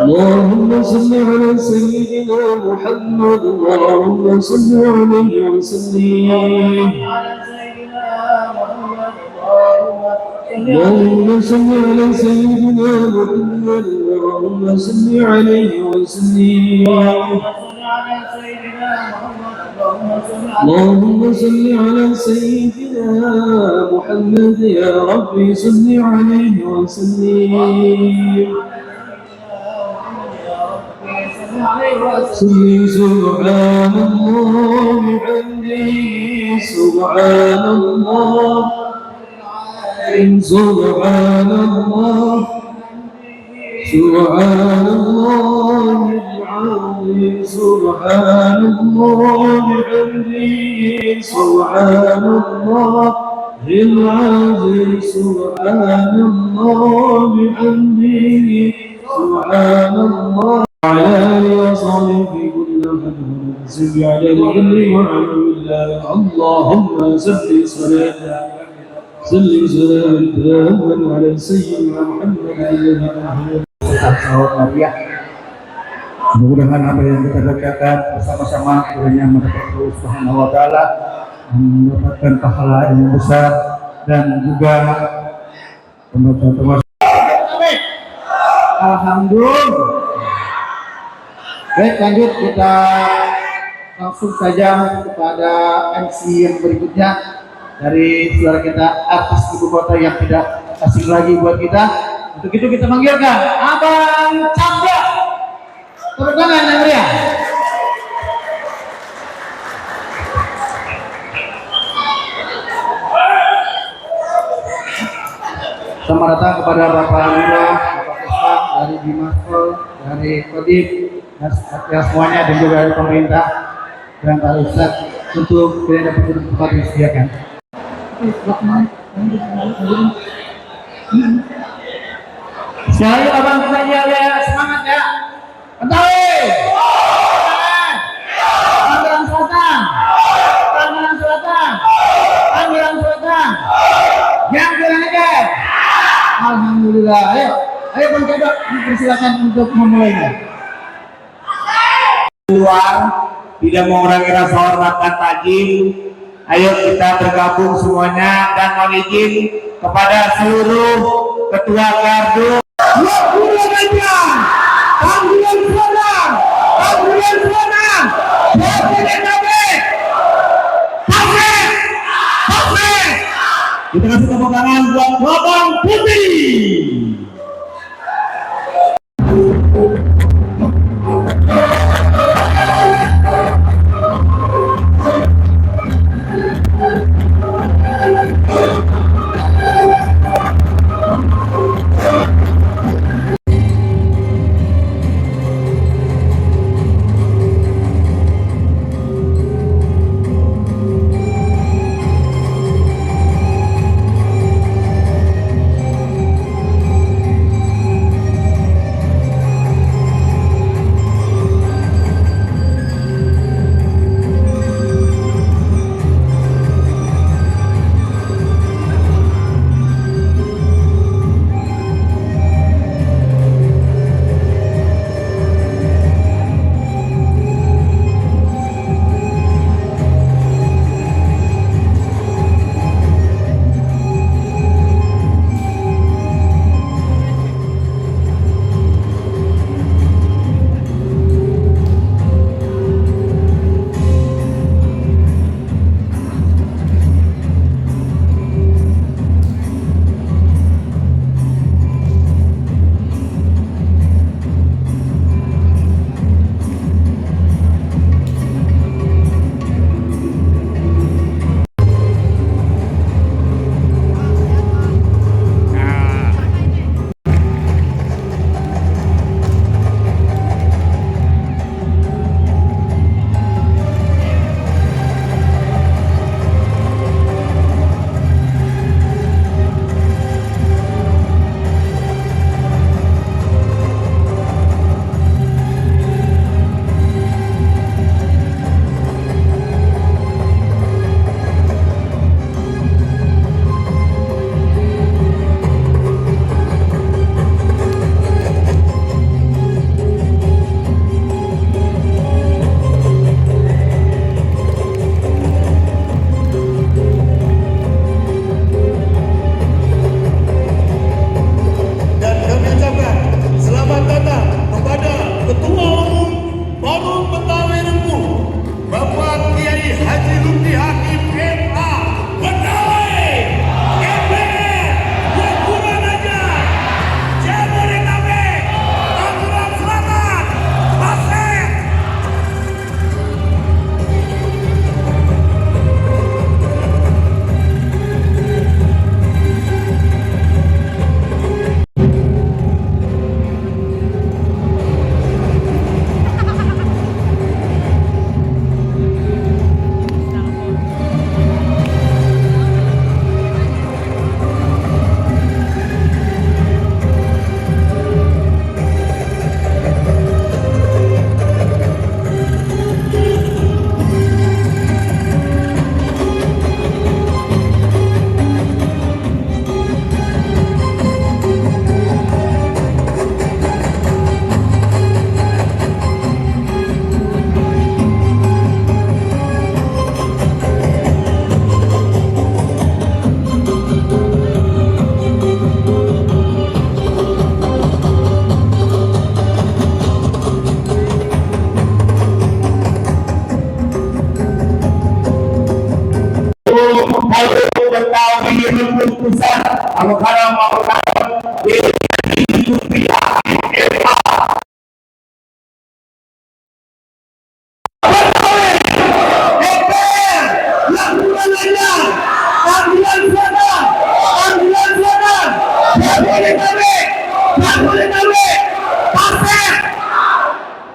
اللهم صل على سيدنا محمد اللهم صل عليه وسلم اللهم صل على سيدنا محمد اللهم صل عليه وسلم اللهم صل على سيدنا محمد يا ربي صل عليه وسلم سبحان الله بحمده سبحان الله سبحان الله سبحان الله العظيم سبحان الله بحمده سبحان الله العظيم سبحان الله بحمده سبحان الله وعلى آله وصحبه في كل مكان سب على العلم وعلى الله اللهم صل سلام على سيدنا محمد الذي mudah-mudahan apa yang kita bacakan bersama-sama kiranya mendapat Allah Subhanahu wa taala mendapatkan pahala yang besar dan juga teman-teman. Alhamdulillah. Baik, lanjut kita langsung saja kepada MC yang berikutnya dari saudara kita artis ibu kota yang tidak asing lagi buat kita. Untuk itu kita manggilkan Abang Chandra. Tepuk tangan yang meriah. Selamat datang kepada Bapak Lura, Bapak Ustaz dari Dimaskol, dari Kodim, dan semuanya dan juga dari pemerintah dan Pak Ustaz untuk tidak dapat duduk tempat disediakan. Sekali abang saja ya, semangat ya. Ketahui. Tangerang Selatan. Tangerang Selatan. Tangerang Selatan. Yang kurang ajar. Alhamdulillah. Ayo Bang Kedok, dipersilakan untuk memulainya. Luar tidak mengurangi rasa hormat dan takjil. Ayo kita bergabung semuanya dan mohon izin kepada seluruh ketua gardu. Kita kasih tepuk tangan buat Babang Putih. Betawi Rembuk Pusat Alokara Mawakara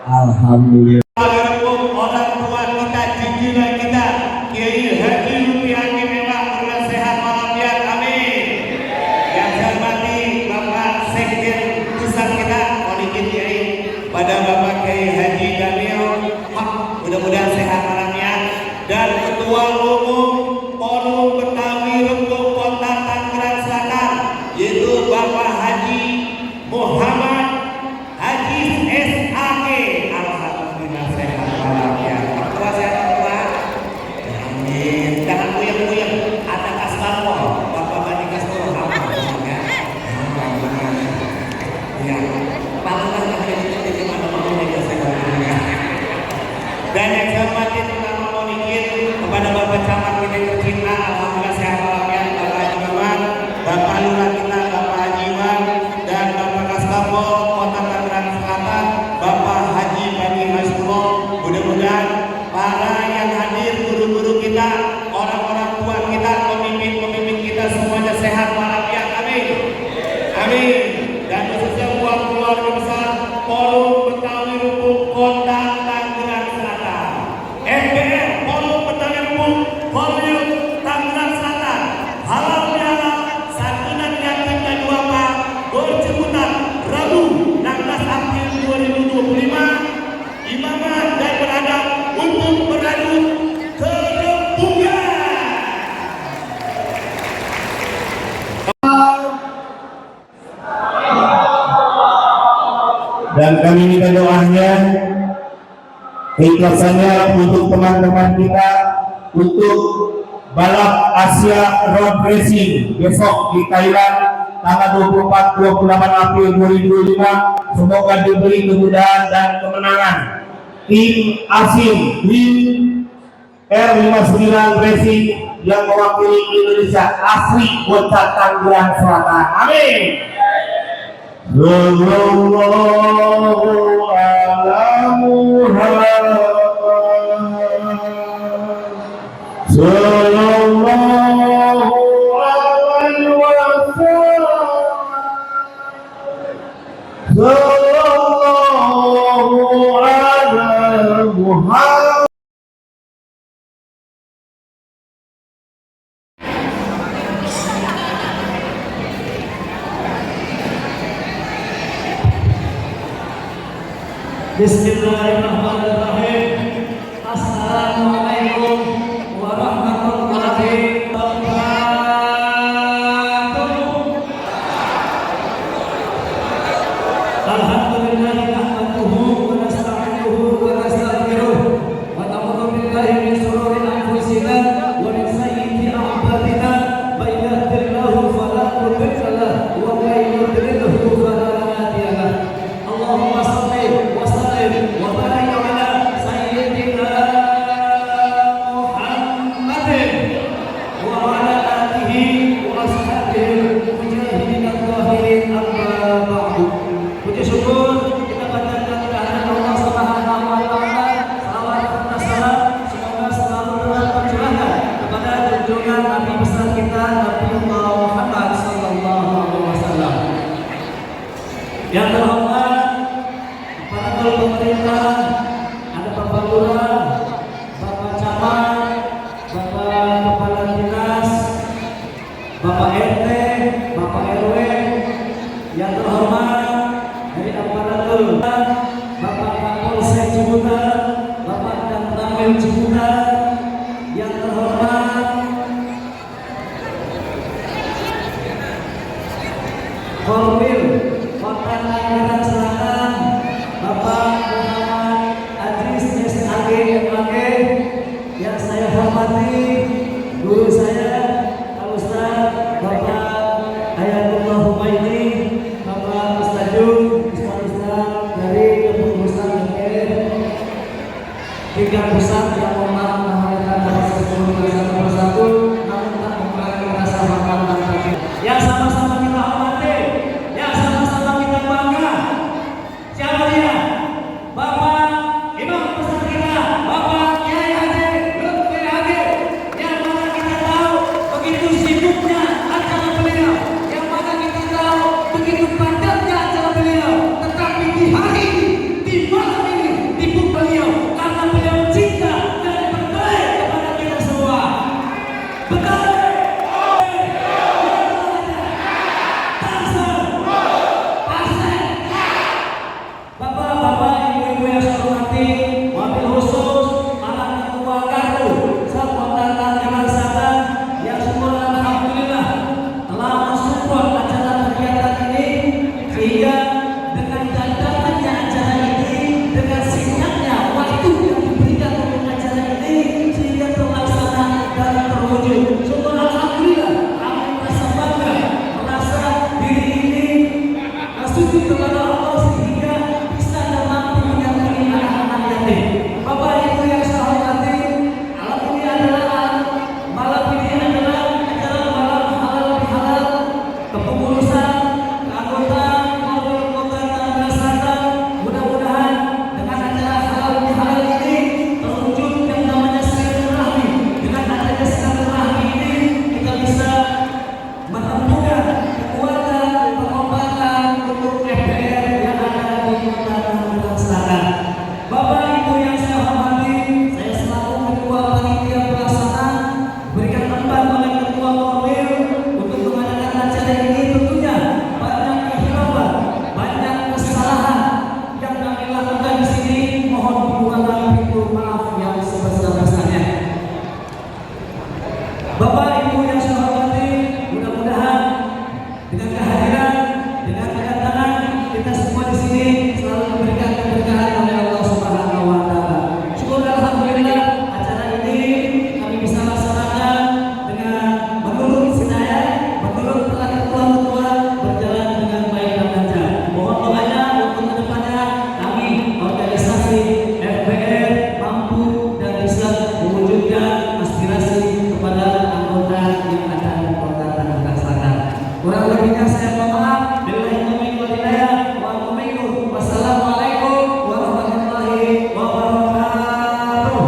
Alhamdulillah. Orang tua kita, junjungan kita, Kiai Haji Rupiah Memang Purna sehat walafiat, amin. Yang saya hormati Bapak Sekjen Pusat kita, Polikin Kiai, pada Bapak Kiai Haji Daniel, mudah-mudahan sehat walafiat, dan Ketua Umum Forum Betawi Rembuk Kota Tangerang Selatan, yaitu Bapak Haji Muhammad Haji SAG. Alhamdulillah sehat walafiat. Ketua sehat walafiat. Amin. Jangan kuyang-kuyang. Ada Kasparwo, Bapak Bani Kasparwo, ya. Ya. Paling ada di mana-mana media saya. Dan yang saya hormati terutama Monikin kepada Bapak Camat kita tercinta, alhamdulillah sehat walafiat, Bapak Haji Maman, Bapak Lurah kita, Bapak Haji Iwan, dan Bapak Kasparwo Kota Tangerang Selatan, Bapak Haji Bani Hasbullah. Mudah-mudahan para yang hadir, guru-guru kita, orang-orang tua kita, pemimpin-pemimpin kita semuanya sehat walafiat, amin. Amin. Dan khususnya buat keluarga besar Forum Betawi Rembuk Kota Tangerang Selatan, MPR Forum Betawi Rembuk Volume Tangerang Selatan, halal bihalal, santunan yatim dan duafa berjemputan Rabu 16 April 2025, imamah dan beradab untuk beradu kerempukan. Dan kami minta doanya, keikhlasannya untuk teman-teman kita untuk balap Asia Road Racing besok di Thailand tanggal 24-28 April 2025. Semoga diberi kemudahan dan kemenangan. Tim asing tim R59 Racing yang mewakili Indonesia asli Kota Tangerang Selatan. Amin. Sallallahu ala Muhammad, sallallahu alaihi wasallam, sallallahu ala Muhammad. Bismillahirrahmanirrahim. Assalamualaikum warahmatullahi wabarakatuh. Alhamdulillah nahmaduhu wa nasta'inuhu wa nastaghfiruh wa na'udzu billahi min shururi anfusina wa min sayyiati a'malina. May yahdihillahu fala mudilla lahu wa may yudlilhu fala hadiya lahu. Allahumma shalli wa sallim wa barik ala sayyidina Muhammadin wa ala alihi wa ashabihi mujahidin adh-dhahirin, amma ba'du. Puji syukur kita panjatkan kehadirat Allah Subhanahu wa taala. Salawat dan salam semoga selalu tetap tercurahkan kepada junjungan Nabi besar kita, Nabi Muhammad sallallahu alaihi wasallam. Yang terhormat para pemerintah, ada Bapak Lurah, Bapak Camat, Bapak Kepala Dinas, Bapak RT, Bapak RW. Yang terhormat dari aparatur, Bapak Kapolsek Ciputat, Bapak Danramil Ciputat. Yang terhormat Korwil Kota Tangerang Selatan, Bapak Muhammad Aziz SAG MAG. Yang saya hormati guru saya Pak Ustaz Bapak Hayatullah Humaydi, Bapak Ustazul Ustaz dari Kepengurusan MPR tiga pusat yang mohon maaf menyampaikan satu persatu, namun tak mengurangi Bapak Ibu yang saya hormati, mudah-mudahan dengan kehadiran, dengan kedatangan kita semua di sini selalu diberikan keberkahan oleh Allah Subhanahu wa taala. Syukur alhamdulillah acara ini kami bisa laksanakan dengan menurut sinayah, menurut peraturan ketua berjalan dengan baik dan lancar. Mohon doanya untuk kedepannya kami organisasi FBR mampu dan bisa mewujudkan aspirasi kepada anggota yang akan Kota Tangerang Selatan. Kurang lebihnya saya mohon maaf. Billahi taufiq wal hidayah. Wassalamualaikum warahmatullahi wabarakatuh.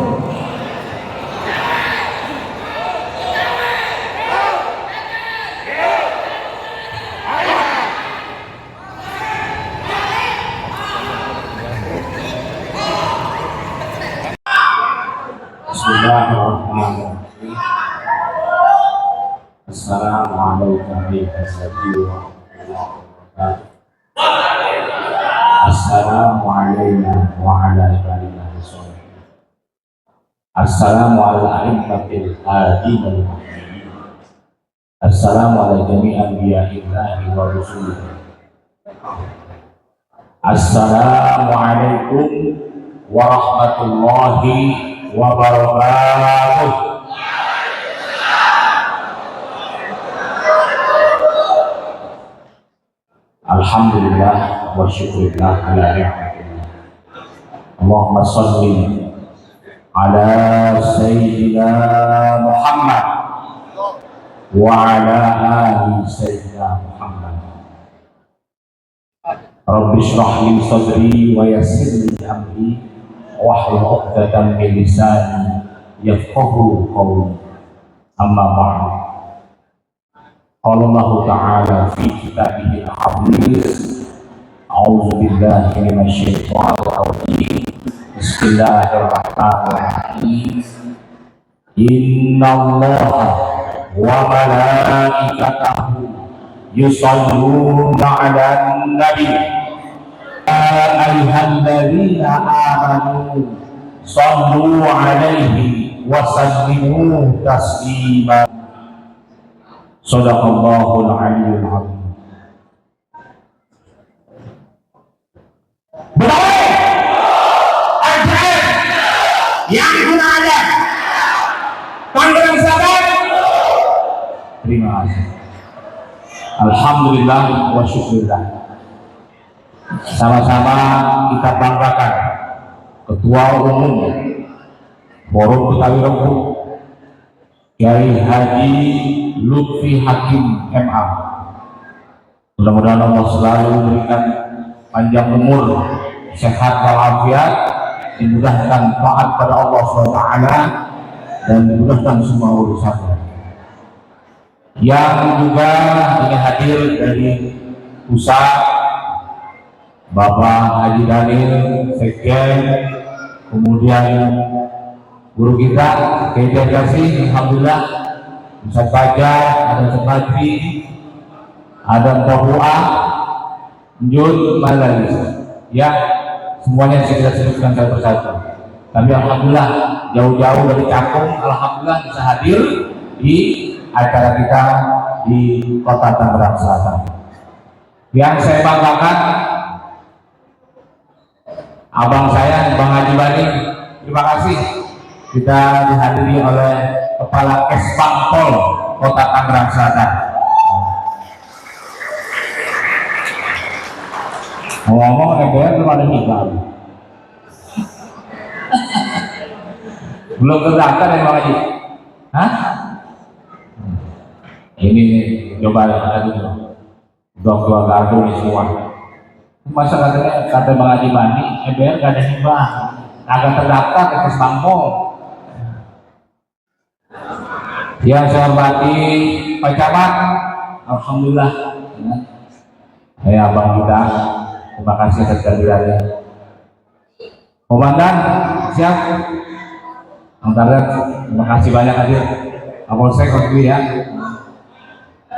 Bismillahirrahmanirrahim. Assalamualaikum warahmatullahi wabarakatuh. Assalamualaikum warahmatullahi wabarakatuh. Assalamu ala a'immatil hadi wal muhtadin. Assalamu ala jami'i anbiya'illahi wa rusulihi. Assalamualaikum warahmatullahi wabarakatuh. Alhamdulillah wa syukurillah ala ni'matillah. Allahumma sholli ala sayyidina Muhammad wa ala ali sayyidina Muhammad. Rabbi shrah li sadri wa yassir li amri wahlul 'uqdatam min lisani yafqahu qawli. Amma ba'du. Qala Allah Ta'ala fi kitabihil aziz. A'udzu billahi minasy syaithanir rajim. Bismillahirrahmanirrahim. Innallaha wa malaikatahu yusholluna 'alan nabi. Ayyuhalladzina amanu shallu 'alaihi wa sallimu taslima. Shadaqallahul 'aliyyul 'azim. Yang berada Tangerang Selatan. Terima kasih. Alhamdulillah wa syukurillah. Sama-sama kita banggakan Ketua Umum Forum Betawi Rembuk Kiai Haji Lutfi Hakim MA. Mudah-mudahan Allah selalu memberikan panjang umur, sehat walafiat, dimudahkan taat pada Allah SWT, dan dimudahkan semua urusannya. Yang juga ingin hadir dari pusat, Bapak Haji Daniel Sekjen, kemudian guru kita Kedekasi, alhamdulillah, Ustaz Fajar, ada Sekatri, ada Mbah Njul, Malai, ya, semuanya saya sebutkan satu persatu. Tapi alhamdulillah jauh-jauh dari Cakung, alhamdulillah bisa hadir di acara kita di Kota Tangerang Selatan. Yang saya banggakan, abang saya, Bang Haji Bani, terima kasih. Kita dihadiri oleh Kepala Kesbangpol Kota Tangerang Selatan. Ngomong MBR belum ada hibah. Belum terdaftar ya Bang Haji? Hah? Ini coba ada dulu. Dua gardu ini semua. Masa katanya kata Bang Haji Bani, MBR gak ada hibah, agak terdaftar ke Kesbangpol. Yang saya hormati Pak Camat, alhamdulillah, abang kita, terima kasih atas kehadirannya. Komandan, siap. Angkatan, terima kasih banyak hadir. Kapolsek waktu ya.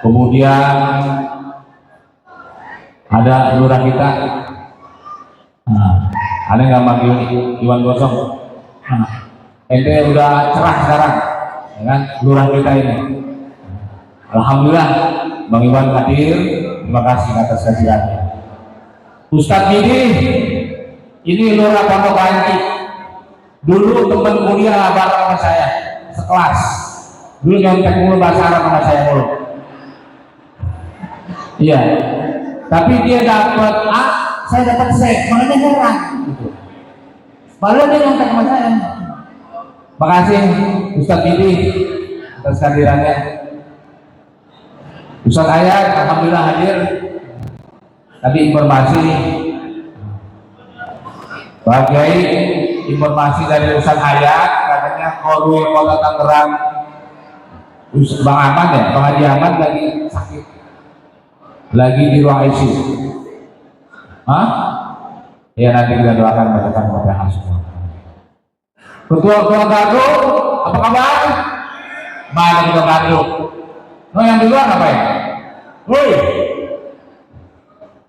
Kemudian ada lurah kita. Ada nggak manggil Iwan Gosong? Ente udah cerah sekarang. ya kan, lurah kita ini. Alhamdulillah, Bang Iwan hadir, terima kasih atas kehadirannya. Ustadz Bidi, ini lurah Pondok Ranti. Dulu teman kuliah bareng sama saya, sekelas. Dulu nyontek mulu bahasa Arab sama saya mulu. Iya, tapi dia dapat A, saya dapat C, makanya heran. Gitu. Padahal dia nyontek sama saya. Makasih Ustadz Bidi atas kehadirannya. Ustadz Ayat, alhamdulillah hadir. Tadi informasi bagai informasi dari Ustadz Ayat, katanya Korwil Kota Tangerang, Bang Ahmad ya, Bang Haji Ahmad lagi sakit, lagi di ruang ICU. Hah? Ya nanti kita doakan bacakan kepada semua. Ketua Gardu, apa kabar? Mana Ketua Gardu? No yang di luar apa ya? Woi,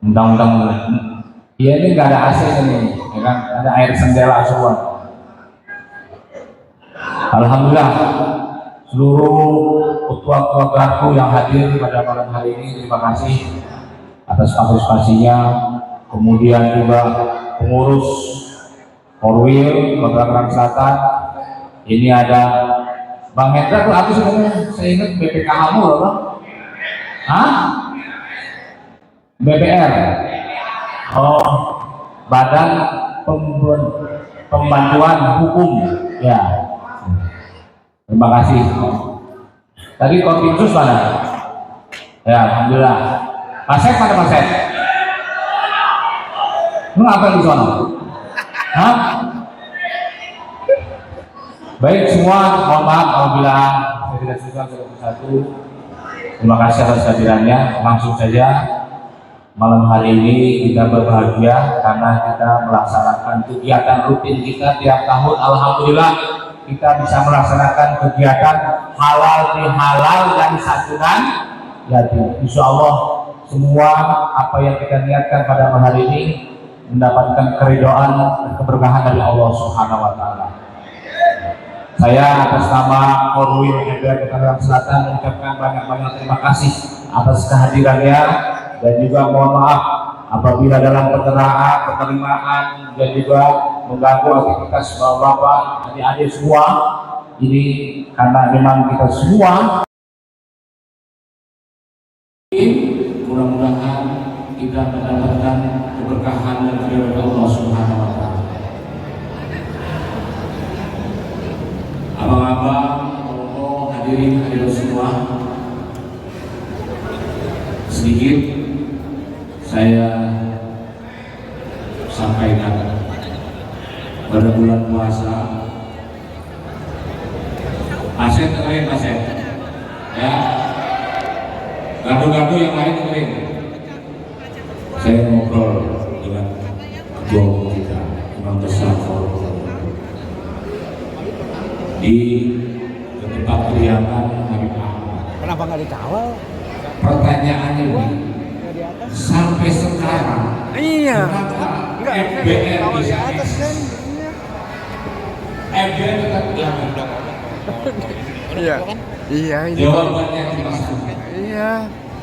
undang-undang, iya ini nggak ada AC ini, ya kan? Ada air sendela semua. Alhamdulillah, seluruh ketua-ketua Gardu yang hadir pada malam hari ini, terima kasih atas partisipasinya. Kemudian juga pengurus Korwil Tangerang Selatan. Ini ada Bang Hendra tuh apa sebenarnya? Saya ingat BPKH-mu loh, Bang. Hah? BPR. Oh, Badan Pembantuan Hukum. Ya. Terima kasih. Tadi Kominsus mana? Ya, alhamdulillah. Pasek mana Pasek? Lu ngapain di sana? Hah? Baik semua, mohon maaf apabila saya tidak suka satu-satu. Terima kasih atas kehadirannya. Langsung saja, malam hari ini kita berbahagia karena kita melaksanakan kegiatan rutin kita tiap tahun. Alhamdulillah kita bisa melaksanakan kegiatan halal bihalal dan santunan yatim. Insya Allah semua apa yang kita niatkan pada malam hari ini mendapatkan keridhaan dan keberkahan dari Allah Subhanahu wa Ta'ala. Saya atas nama Korwil MPR Tangerang Selatan mengucapkan banyak-banyak terima kasih atas kehadirannya dan juga mohon maaf apabila dalam penerimaan dan juga mengganggu aktivitas bapak-bapak, adik-adik semua. Ini karena memang kita semua mudah-mudahan kita mendapatkan keberkahan dan keridhaan Allah Subhanahu wa Ta'ala. Abang-abang, Romo, hadirin semua, sedikit saya sampaikan pada bulan puasa. Aset kering, aset, ya. Gado-gado yang lain kering. Saya ngobrol dengan ketua umum kita, Imam Besar Forum di tempat kediaman Habib Ahmad. Kenapa nggak dikawal? Pertanyaannya ini sampai sekarang, Iya. kenapa FBR bisa eksis? FBR tetap jalan. Iya. Iya ini. Jawabannya cuma satu. Iya.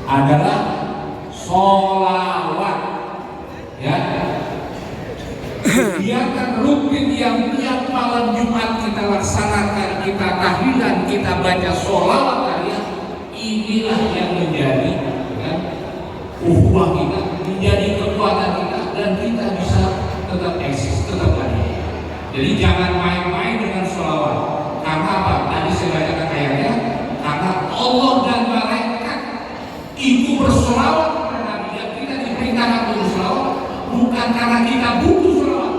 Adalah sholawat, ya. Kegiatan rutin yang tiap malam Jumat kita laksanakan, kita tahlilan, kita baca sholawat kalian, inilah yang menjadi ukhuwah kita, menjadi kekuatan kita, dan kita bisa tetap eksis, tetap ada. Jadi jangan main-main dengan sholawat. Karena apa? Tadi saya bacakan ayatnya, karena Allah dan malaikat itu bersolawat kepada Nabi, yang kita diperintahkan untuk bersolawat bukan karena kita butuh solawat,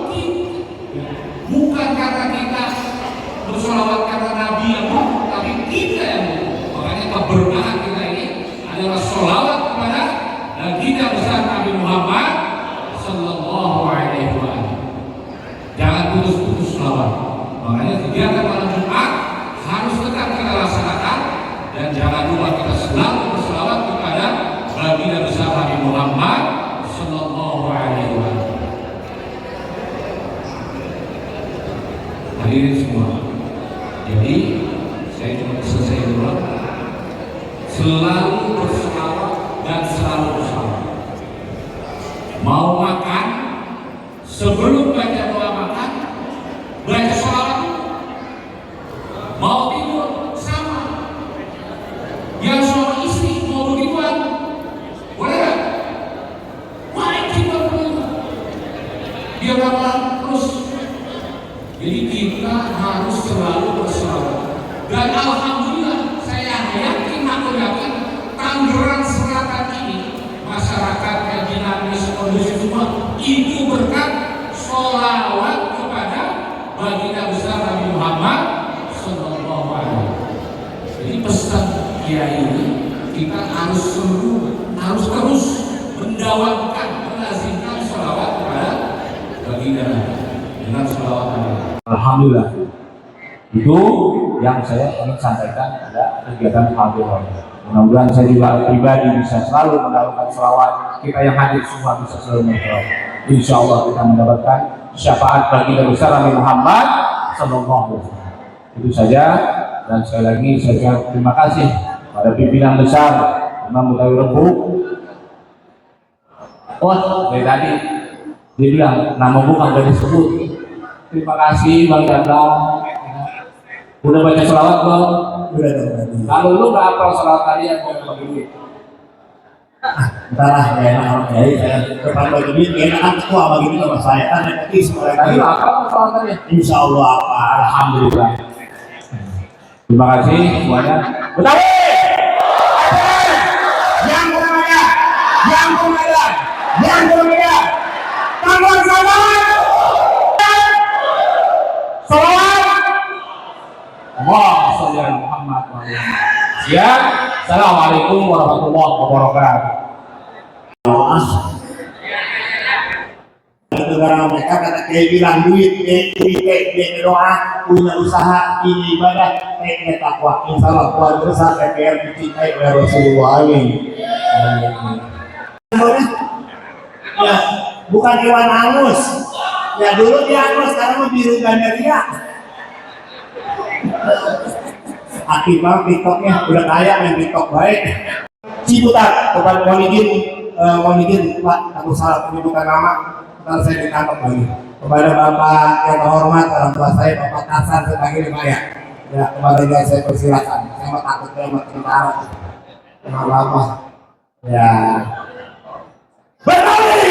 bukan karena kita bersolawat karena Nabi yang butuh, tapi kita yang butuh. Makanya keberkahan kita ini adalah solawat kepada dan kita besar Nabi Muhammad Sallallahu Alaihi Wasallam. Jangan putus-putus solawat. Makanya kegiatan malam Jumat harus tetap selalu berselawat dan selalu berselawat. Mau makan, sebelum baca doa makan, baca selawat. Mau tidur sama. Yang suami istri mau begituan, boleh nggak? Wajib berdoa. Dia makan terus. Jadi kita harus selalu berselawat. Dan alhamdulillah saya yakin Tangerang Selatan ini masyarakat yang dinamis kondusif semua itu berkat sholawat kepada baginda besar Nabi Muhammad Sallallahu Alaihi Wasallam. Jadi pesan kiai ini kita harus terus mendawamkan, melazimkan sholawat kepada baginda dengan sholawat. Alhamdulillah. Itu yang saya ingin sampaikan pada kegiatan Hafizah. Mudah-mudahan saya juga pribadi bisa selalu mendapatkan selawat. Kita yang hadir semua bisa selalu berselawat. Insya Allah kita mendapatkan syafaat baginda besar Nabi Muhammad Sallallahu Alaihi Wasallam. Itu saja, dan sekali lagi saya terima kasih pada pimpinan besar Imam Mutawi Rembuk. Oh, dari tadi dia bilang nama bukan gak disebut. Terima kasih Bang Dandang. Udah baca selawat belum? Udah dong. Kalau lu nggak hafal selawat kalian, gue bagi duit. Entar lah, ya enak ya. Saya depan bagi duit, enakan ketua bagi duit sama saya. Kan nanti semua Tadi lu hafal selawat kalian? Insya Allah apa? Alhamdulillah. Terima kasih semuanya. Betawi! Yang bermaya, yang bermaya, yang bermaya. Tangan sama. Salawat. Allahumma sholli ala Muhammad. Siap. Assalamualaikum warahmatullahi wabarakatuh. Negara mereka kata kayak bilang duit doa, punya usaha, ini ibadah, takwa. Insya Allah keluarga besar DPR dicintai oleh Rasulullah. Amin. Ya, bukan hewan angus. Ya dulu dia angus, sekarang mau biru gandaria. Akibat TikToknya udah kaya main TikTok baik. Ciputat kepada Monidin Pak, aku salah penyebutan nama, ntar saya ditangkap lagi. Kepada Bapak yang terhormat, orang tua saya Bapak Kasan sebagai saya. Ya kepada dia saya persilakan. Saya mau takut sama tentara. Kenapa apa? Ya. Betawi,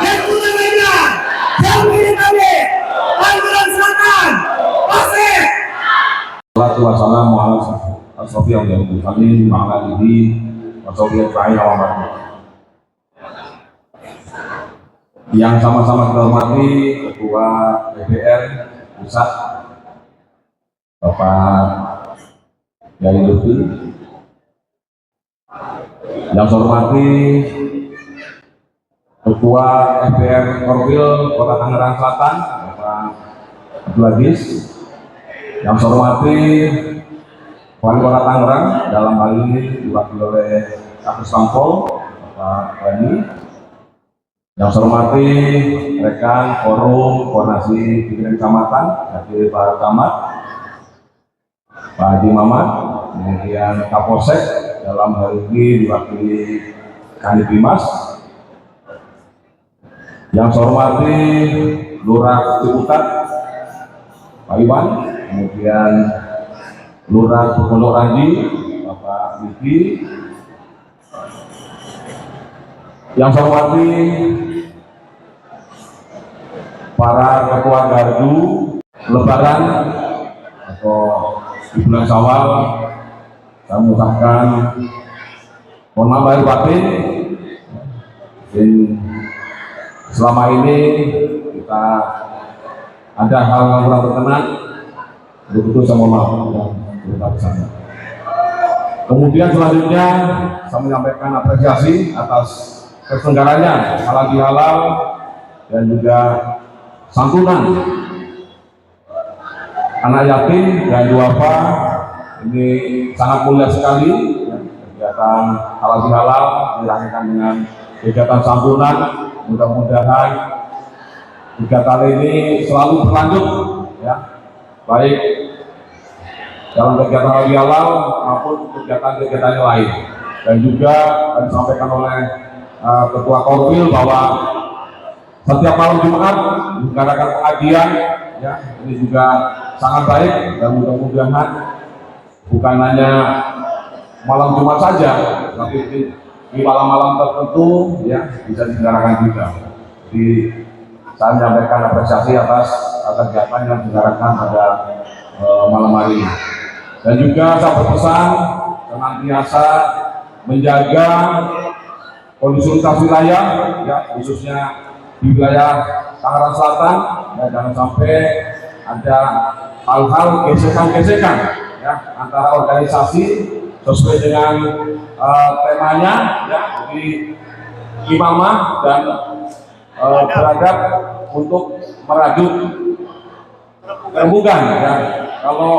yang punya media, yang punya kami, Tangerang Selatan, Pasir. Wassalamualaikum warahmatullahi wabarakatuh. Kami mangga di Wasobian Terakhir Awam. Yang sama-sama kita hormati Ketua DPR Pusat Bapak Yai Lutfi, yang saya hormati Ketua DPR Korwil Kota Tangerang Selatan Bapak Abdul Aziz, yang saya hormati Wali Kota Tangerang dalam hal ini diwakili oleh Kapus Kampol Bapak Rani, yang saya hormati rekan forum koordinasi pimpinan kecamatan dari Pak Camat, Pak Haji Mamat, kemudian Kapolsek dalam hal ini diwakili Kanit Bimas, yang saya hormati Lurah Ciputat Pak Iwan, kemudian Lurah Pondok Ranji Bapak Wiki, yang saya hormati para ketua gardu Lebaran atau di bulan Syawal. Saya mengucapkan mohon maaf lahir batin. Dan selama ini kita ada hal yang kurang berkenan, betul-betul saya mohon maaf dan berterima kasih. Kemudian selanjutnya saya menyampaikan apresiasi atas terselenggaranya halal bihalal dan juga santunan anak yatim dan duafa. Ini sangat mulia sekali kegiatan halal bihalal dilakukan dengan kegiatan santunan. Mudah-mudahan kegiatan ini selalu berlanjut ya, baik dalam kegiatan halal bihalal maupun kegiatan-kegiatan yang lain. Dan juga disampaikan oleh Ketua Korwil bahwa setiap malam Jumat mengadakan pengajian, ya ini juga sangat baik dan mudah-mudahan bukan hanya malam Jumat saja, tapi di malam-malam tertentu ya bisa diselenggarakan juga. Jadi saya menyampaikan apresiasi atas kegiatan yang diselenggarakan pada malam hari ini. Dan juga saya berpesan senantiasa menjaga kondusivitas wilayah, ya khususnya di wilayah Tangerang Selatan, ya jangan sampai ada hal-hal gesekan-gesekan ya antara organisasi sesuai dengan temanya, ya jadi imamah dan beradab untuk merajut perembukan. Ya kalau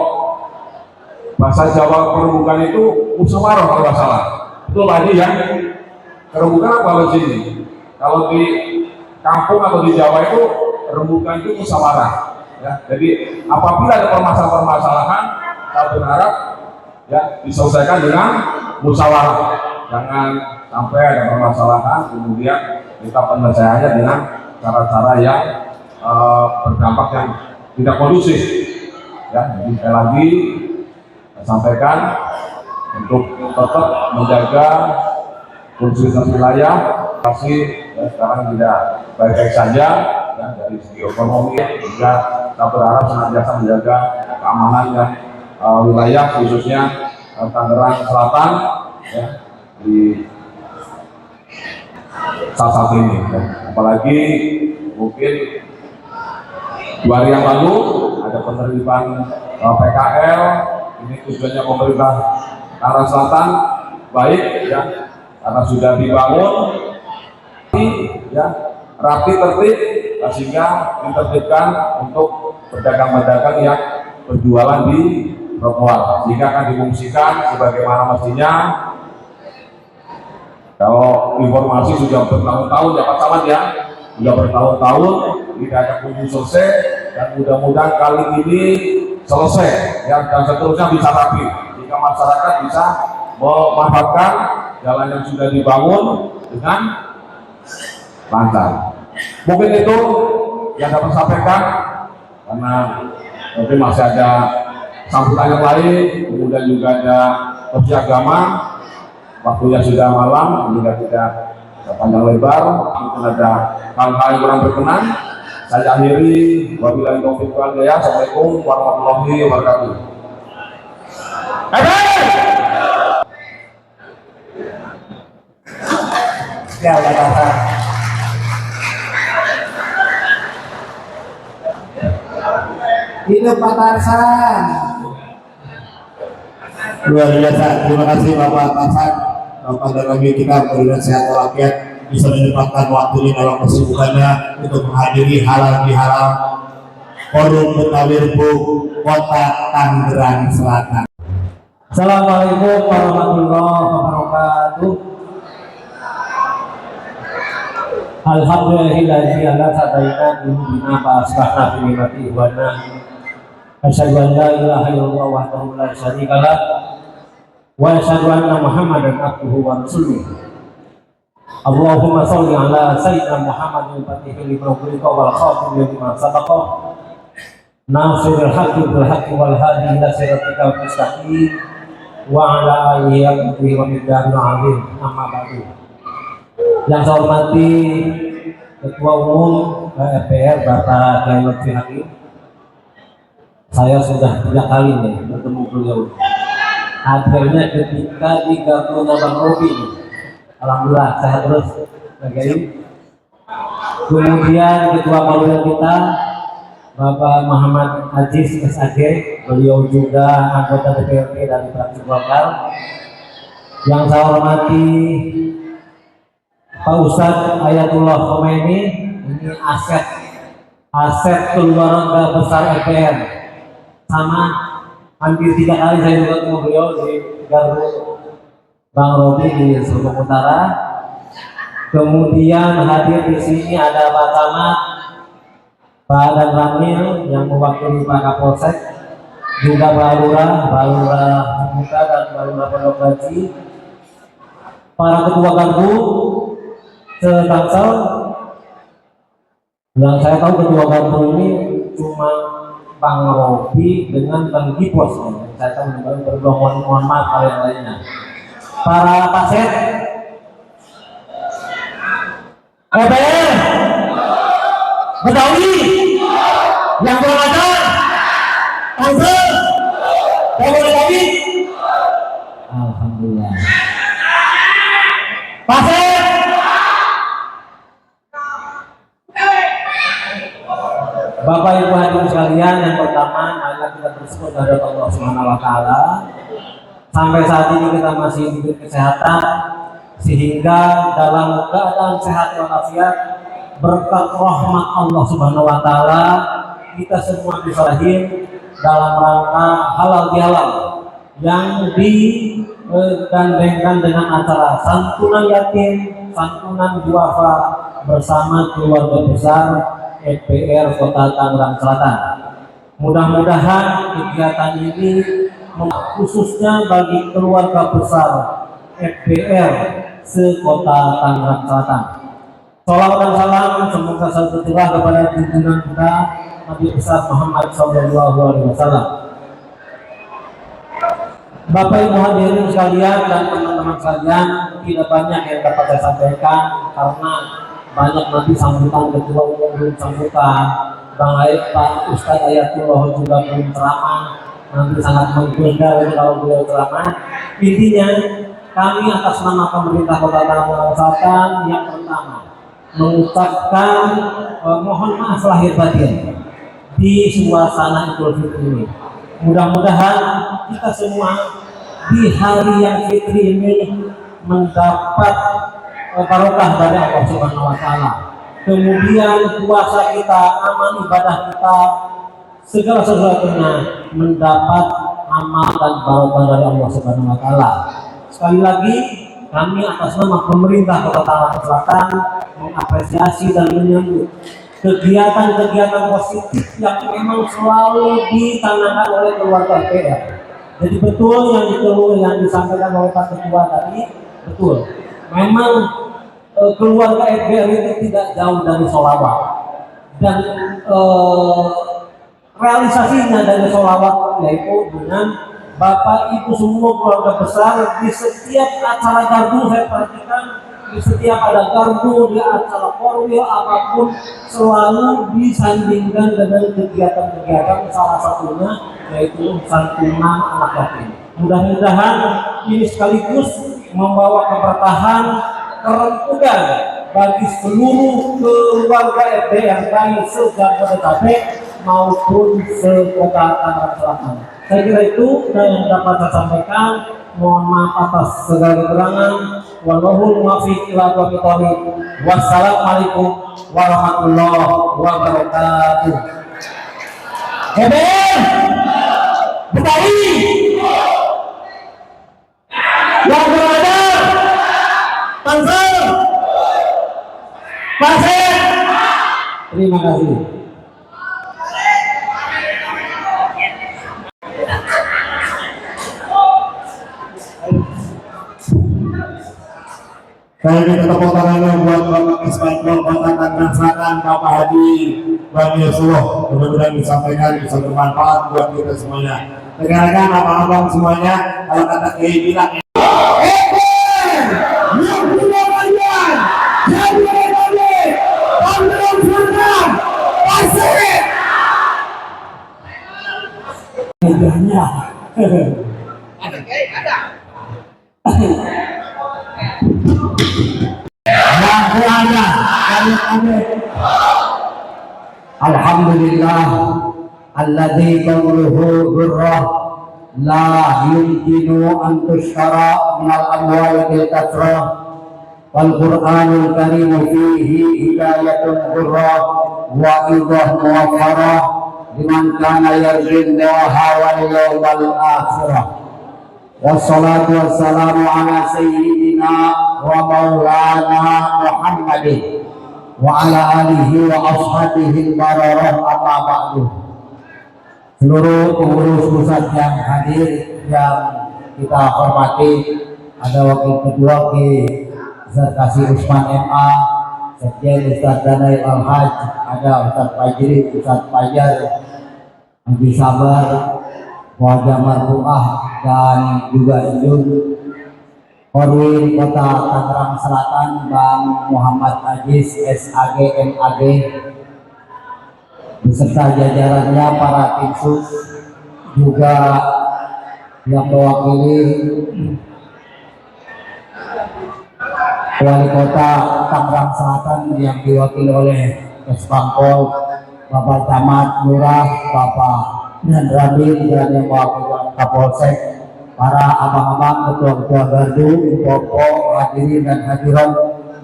bahasa Jawa perembukan itu musyawarah kalau nggak salah. Betul lagi ya. Perembukan apa di sini? Kalau di kampung atau di Jawa itu perembukan itu musyawarah. Ya, jadi apabila ada permasalahan-permasalahan, saya berharap ya diselesaikan dengan musyawarah. Jangan sampai ada permasalahan kemudian kita penyelesaiannya dengan cara-cara yang berdampak yang tidak kondusif. Ya, jadi sekali lagi saya sampaikan untuk tetap menjaga kondusivitas wilayah, pasti ya, sekarang tidak baik-baik saja ya, dari segi ekonomi juga kita berharap senantiasa menjaga keamanan yang wilayah khususnya Tangerang Selatan ya, di saat ini ya. Apalagi mungkin 2 hari yang lalu ada penerbitan PKL, ini tujuannya pemerintah Tangerang Selatan baik ya karena sudah dibangun ya rapi tertib sehingga ditertibkan untuk pedagang-pedagang yang berjualan di trotoar sehingga akan difungsikan sebagaimana mestinya. Kalau informasi sudah bertahun-tahun ya Pak Camat ya, sudah bertahun-tahun tidak ada kunjung selesai dan mudah-mudahan kali ini selesai ya dan seterusnya bisa rapi sehingga masyarakat bisa memanfaatkan jalan yang sudah dibangun dengan lancar. Mungkin itu yang dapat sampaikan karena mungkin masih ada sambutan yang lain, kemudian juga ada opsi agama. Waktunya sudah malam, juga tidak panjang lebar, mungkin ada hal-hal yang kurang berkenan. Saya akhiri, wabillahi taufiq wal hidayah. Assalamualaikum warahmatullahi wabarakatuh. Ya, kata hidup Pak Tarsan. Luar biasa, terima kasih Bapak Tarsan. Bapak dan Ibu kita berikan sehat walafiat, bisa menyempatkan waktu dalam kesibukannya untuk menghadiri halal bihalal Forum Betawi Rebo Kota Tangerang Selatan. Assalamualaikum warahmatullahi wabarakatuh. Alhamdulillahi ala sadaina bina ba'asbahna bi'imati ikhwana. Asyhadu an la ilaha illallah wahdahu la syarika lah wa asyhadu anna Muhammadan abduhu wa rasuluh. Allahumma shalli ala sayyidina Muhammadin fatihil lima ughliqa wal khatim lima sabaqa nasiril haqqi bil haqqi wal hadi ila siratikal mustaqim wa ala alihi wa miqdaril azim. Amma ba'du. Yang saya hormati Ketua Umum RPR Bapak Kiai Lutfi Hakim. Saya sudah 3 kali nih bertemu beliau. Akhirnya ketika digabung Bang Robi, alhamdulillah sehat terus lagi. Kemudian Ketua Paludan kita Bapak Muhammad Aziz SAG, beliau juga anggota DPRD dari fraksi Golkar. Yang saya hormati Pak Ustadz Ayatullah Khomeini, ini aset keluarga besar RPR. Sama hampir 3 kali saya juga ketemu beliau di Garut Bang Robi di Sumatera Utara. Kemudian hadir di sini ada Pak Camat, Pak Dan Ramil yang mewakili Pak Kapolsek, juga Balura Muka dan Balura Pondok Gaji, para ketua gardu se-Tangsel. Yang saya tahu ketua gardu ini cuma Bang Robi dengan Bang Gipos. Saya tahu berdua, mohon maaf kalau yang lainnya. Para paset, EPR, Betawi, yang kurang ajar, Tangsel, Betawi, alhamdulillah. Paset, Bapak Ibu hadirin sekalian, yang pertama marilah kita bersyukur kepada Allah Subhanahu wa taala. Sampai saat ini kita masih diberi kesehatan sehingga dalam keadaan sehat walafiat berkat rahmat Allah Subhanahu wa taala kita semua bisa lahir dalam rangka halal bihalal yang digandengkan dengan acara santunan yatim, santunan duafa bersama keluarga besar EPR Kota Tangerang Selatan. Mudah-mudahan kegiatan ini khususnya bagi keluarga besar EPR se-Kota Tangerang Selatan. Salawat dan salam semoga selalu tercurah kepada junjungan kita Nabi besar Muhammad SAW. Bapak Ibu hadirin sekalian dan teman-teman sekalian, tidak banyak yang dapat saya sampaikan karena banyak nanti sambutan ketua umum belum sambutan, Pak Ustadz Ayatullah juga belum ceramah, nanti sangat menggunda kalau beliau ceramah. Intinya kami atas nama pemerintah Kota Tangerang Selatan yang pertama mengucapkan mohon maaf lahir batin di suasana Idul Fitri ini. Mudah-mudahan kita semua di hari yang fitri ini mendapat barokah dari Allah Subhanahu wa taala. Kemudian puasa kita, amal ibadah kita, segala sesuatunya mendapat amal dan barokah dari Allah Subhanahu wa taala. Sekali lagi kami atas nama pemerintah Kota Tangerang Selatan mengapresiasi dan menyambut kegiatan-kegiatan positif yang memang selalu ditanamkan oleh keluarga EPR. Jadi betul yang disampaikan oleh Pak Ketua tadi, betul. Memang keluarga EPR itu tidak jauh dari sholawat dan realisasinya dari sholawat yaitu dengan Bapak Ibu semua keluarga besar di setiap acara gardu. Saya perhatikan di setiap ada gardu, di acara korwil apapun selalu disandingkan dengan kegiatan-kegiatan, salah satunya yaitu santunan anak yatim. Mudah-mudahan ini sekaligus membawa keberkahan, kerentugan bagi seluruh keluarga EPR baik se-Jabodetabek maupun se-Kota Tangerang Selatan. Saya kira itu yang dapat saya sampaikan. Mohon maaf atas segala kekurangan. Wallahul muwaffiq ila aqwamit thoriq. Wassalamualaikum warahmatullahi wabarakatuh. EPR Betawi yang berada Tangsel Pasir. Terima kasih. Saya minta tepuk tangannya buat Bapak Ismail Kota Tangerang Selatan, Bapak Hadi Bani Yusuf. Mudah-mudahan disampaikan bisa bermanfaat buat kita semuanya. Dengarkan abang-abang semuanya, kalau kata Kiai bilang yang punya bagian, yang punya bagian, Tangerang Selatan, Pasir. Mudahnya. Ada Kiai, ada. Alhamdulillah alladzi qawluhu durrah la yumkinu an tushkara min al-amwali bil kasrah wal Qur'anul Karim fihi hidayatun durrah wa idah muwaffarah liman kana yarjullaha wal yawmal akhirah. Wassalatu wassalamu ala sayyidina wa maulana Muhammadin wa ala alihi wa ashabihi al-bararah amma ba'du. seluruh pengurus pusat yang hadir yang kita hormati, ada Wakil Ketua Ki Ustaz Kasih Usman MA, Sekjen Ustaz Danail Al-Haj, ada Ustaz Fajri, Ustaz Fajar, Abdi Sabar, Wajah Marfuah, dan juga Ijun Korwil Kota Tangerang Selatan, Bang Muhammad Aziz SAG MAG, beserta jajarannya para tim sus, juga yang mewakili Wali Kota Tangerang Selatan yang diwakili oleh Kesbangpol, Bapak Camat Lurah, Bapak dan Rabin, dan yang mewakili Kapolsek, para abang-abang, ketua-ketua gardu, popo, hadirin dan hadirat,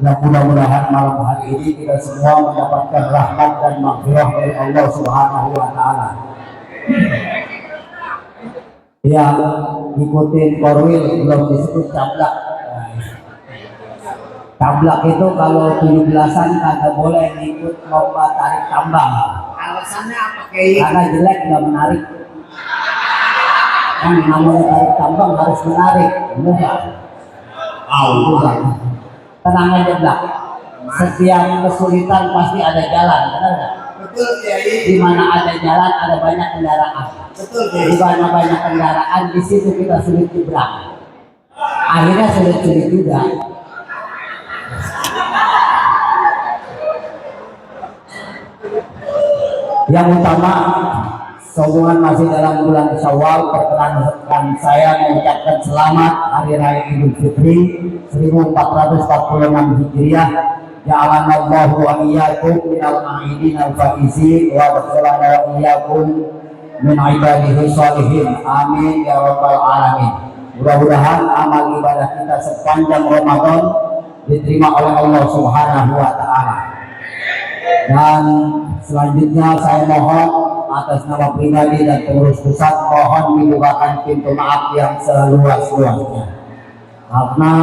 yang mudah-mudahan malam hari ini kita semua mendapatkan rahmat dan maghfirah dari Allah Subhanahu wa Ta'ala. Ya, ikutin korwil belum disebut cablak. Cablak itu kalau 17-an kagak boleh ikut lomba tarik tambang. Alasannya apa kayak? Karena jelek, nggak menarik. Kan namanya tarik tambang harus menarik, enggak? Bukan. Tenang aja Blak. Setiap kesulitan pasti ada jalan, benar nggak? Betul Kiai. Di mana ada jalan ada banyak kendaraan. Betul Kiai. Di mana banyak kendaraan di situ kita sulit nyebrang. Akhirnya sulit juga. Yang utama, sehubungan masih dalam bulan Syawal, perkenankan saya mengucapkan selamat Hari Raya Idul Fitri 1446 Hijriah. Ja'alanallahu wa iyyakum minal a'idin al-faizin wa dakhalana wa iyyakum min ibadihi sholihin. Amin ya rabbal alamin. Mudah-mudahan amal ibadah kita sepanjang Ramadan diterima oleh Allah Subhanahu wa Ta'ala. Dan selanjutnya saya mohon atas nama pribadi dan pengurus pusat, mohon dibukakan pintu maaf yang seluas-luasnya. Karena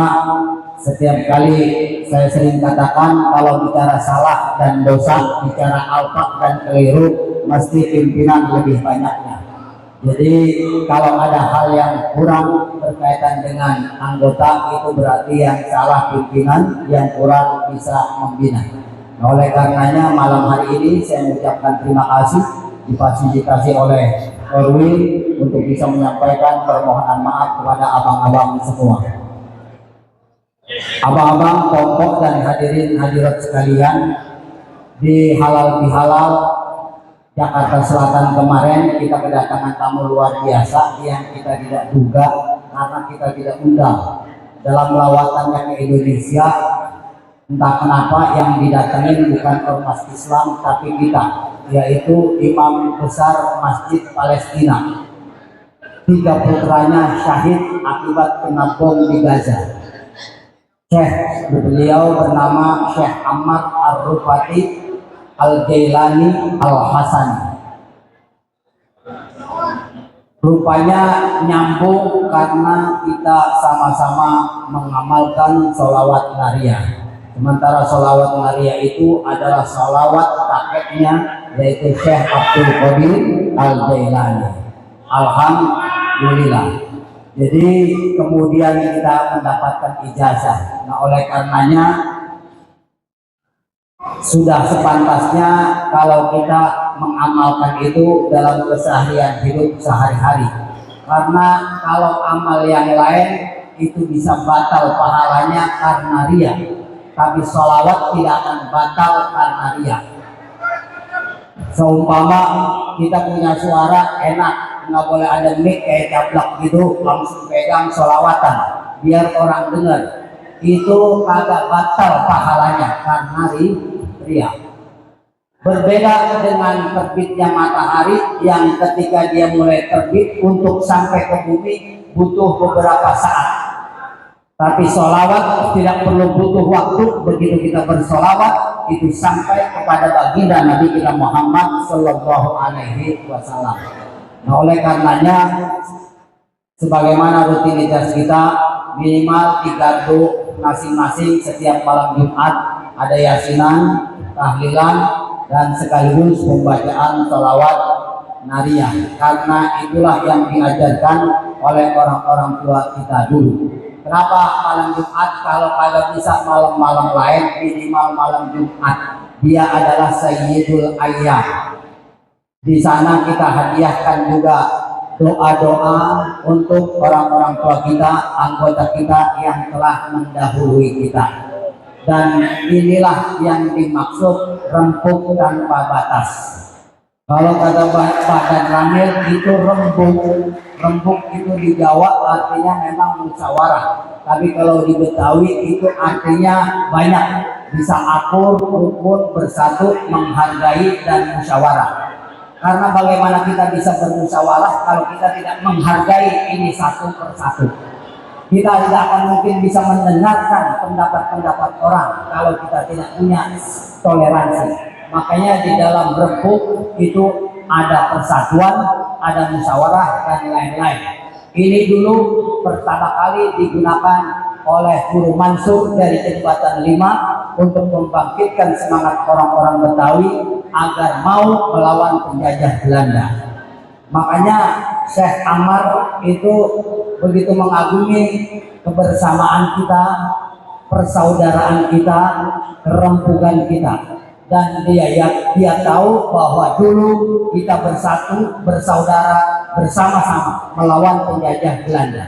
setiap kali saya sering katakan kalau bicara salah dan dosa, bicara alfa dan keliru, mesti pimpinan lebih banyaknya. Jadi kalau ada hal yang kurang berkaitan dengan anggota, itu berarti yang salah pimpinan, yang kurang bisa membina. Nah, oleh karenanya malam hari ini saya mengucapkan terima kasih difasilitasi oleh Korwil untuk bisa menyampaikan permohonan maaf kepada abang-abang semua. Abang-abang, pokok dan hadirin hadirat sekalian, di halal bihalal Jakarta Selatan kemarin kita kedatangan tamu luar biasa yang kita tidak duga karena kita tidak undang. Dalam lawatannya ke Indonesia, entah kenapa yang didatangin bukan ormas Islam tapi kita, yaitu Imam Besar Masjid Palestina. 3 putranya syahid akibat kena bom di Gaza. Syekh beliau bernama Syekh Ahmad Ar-Rufati Al-Jailani Al-Hasani. Rupanya nyambung karena kita sama-sama mengamalkan sholawat nariyah. Sementara sholawat nariyah itu adalah sholawat kakeknya, yaitu Syekh Abdul Qadir Al-Jailani. Alhamdulillah. Jadi kemudian kita mendapatkan ijazah. Nah, oleh karenanya sudah sepantasnya kalau kita mengamalkan itu dalam keseharian hidup sehari-hari. Karena kalau amal yang lain itu bisa batal pahalanya karena riya, tapi sholawat tidak akan batal karena riya. Seumpama kita punya suara enak, nggak boleh ada mic kayak cablak gitu, langsung pegang sholawatan biar orang dengar, itu kagak batal pahalanya karena riya. Berbeda dengan terbitnya matahari yang ketika dia mulai terbit untuk sampai ke bumi butuh beberapa saat. Tapi sholawat tidak perlu butuh waktu, begitu kita bersolawat itu sampai kepada baginda Nabi kita Muhammad Sallallahu Alaihi Wasallam. Nah, oleh karenanya sebagaimana rutinitas kita minimal 3 gardu masing-masing setiap malam Jumat ada yasinan, tahlilan, dan sekaligus pembacaan sholawat Nariah, karena itulah yang diajarkan oleh orang-orang tua kita dulu. Kenapa malam Jumat? Kalau kagak bisa malam-malam lain, minimal malam Jumat. Dia adalah Sayyidul Ayyam. Di sana kita hadiahkan juga doa-doa untuk orang-orang tua kita, anggota kita yang telah mendahului kita. Dan inilah yang dimaksud rempuk tanpa batas. Kalau kata Badan Ramil itu rembuk itu di Jawa artinya memang musyawarah. Tapi kalau di Betawi itu artinya banyak, bisa akur, rukun, bersatu, menghargai dan musyawarah. Karena bagaimana kita bisa bermusyawarah kalau kita tidak menghargai ini satu persatu. Kita tidak akan mungkin bisa mendengarkan pendapat-pendapat orang kalau kita tidak punya toleransi. Makanya di dalam rembuk itu ada persatuan, ada musyawarah dan lain-lain. Ini dulu pertama kali digunakan oleh Guru Mansur dari Jembatan 5 untuk membangkitkan semangat orang-orang Betawi agar mau melawan penjajah Belanda. Makanya Syekh Ammar itu begitu mengagumi kebersamaan kita, persaudaraan kita, kerempukan kita. Dan dia tahu bahwa dulu kita bersatu, bersaudara, bersama-sama melawan penjajah Belanda.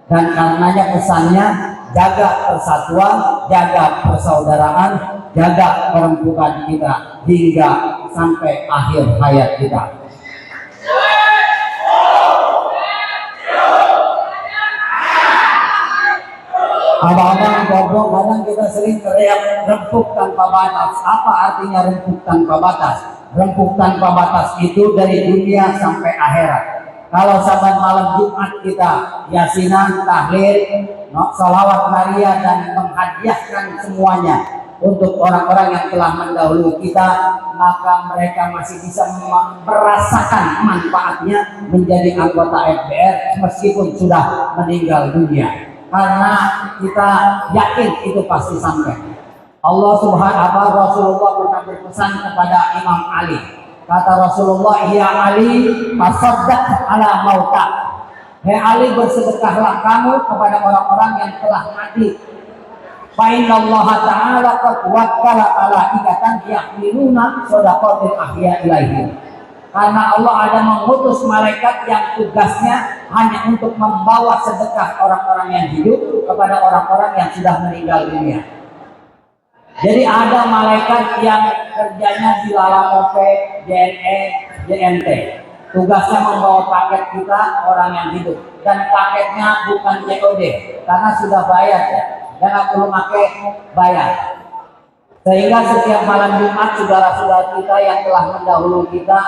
Dan karenanya pesannya jaga persatuan, jaga persaudaraan, jaga kerempukan kita hingga sampai akhir hayat kita. Abang-abang bobo, kadang kita sering teriak rempuk tanpa batas. Apa artinya rempuk tanpa batas? Rempuk tanpa batas itu dari dunia sampai akhirat. Kalau saban malam Jumat kita yasinan, tahlil, salawat Maria dan menghadiahkan semuanya untuk orang-orang yang telah mendahului kita, maka mereka masih bisa merasakan manfaatnya menjadi anggota FBR meskipun sudah meninggal dunia. Karena kita yakin itu pasti sampai. Allah Subhanahu wa Rasulullah pernah berpesan kepada Imam Ali. Kata Rasulullah, "Ya Ali, tasaddaq ala mautak." Hei Ali, bersedekahlah kamu kepada orang-orang yang telah mati. Fa innallaha ta'ala qad wakkala malaikatan yahmiluna shadaqatil ahya ilaihim. Karena Allah ada mengutus malaikat yang tugasnya hanya untuk membawa sedekah orang-orang yang hidup kepada orang-orang yang sudah meninggal dunia. Jadi ada malaikat yang kerjanya di Lalamope, JNE, JNT. Tugasnya membawa paket kita orang yang hidup. Dan paketnya bukan COD, karena sudah bayar ya. Jangan perlu pakai bayar. Sehingga setiap malam Jumat saudara-saudara kita yang telah mendahului kita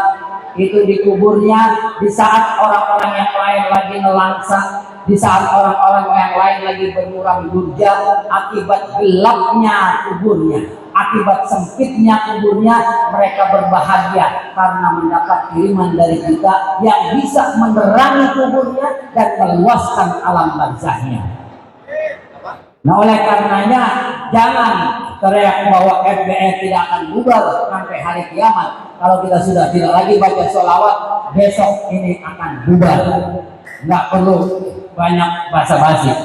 itu dikuburnya di saat orang-orang yang lain lagi nelangsa, di saat orang-orang yang lain lagi bermuram durja, akibat gelapnya kuburnya, akibat sempitnya kuburnya, mereka berbahagia karena mendapat kiriman dari kita yang bisa menerangi kuburnya dan meluaskan alam barzahnya. Nah, oleh karenanya jangan teriak bahwa FBR tidak akan bubar sampai hari kiamat. Kalau kita sudah tidak lagi baca sholawat, besok ini akan bubar. Nggak perlu banyak basa-basi.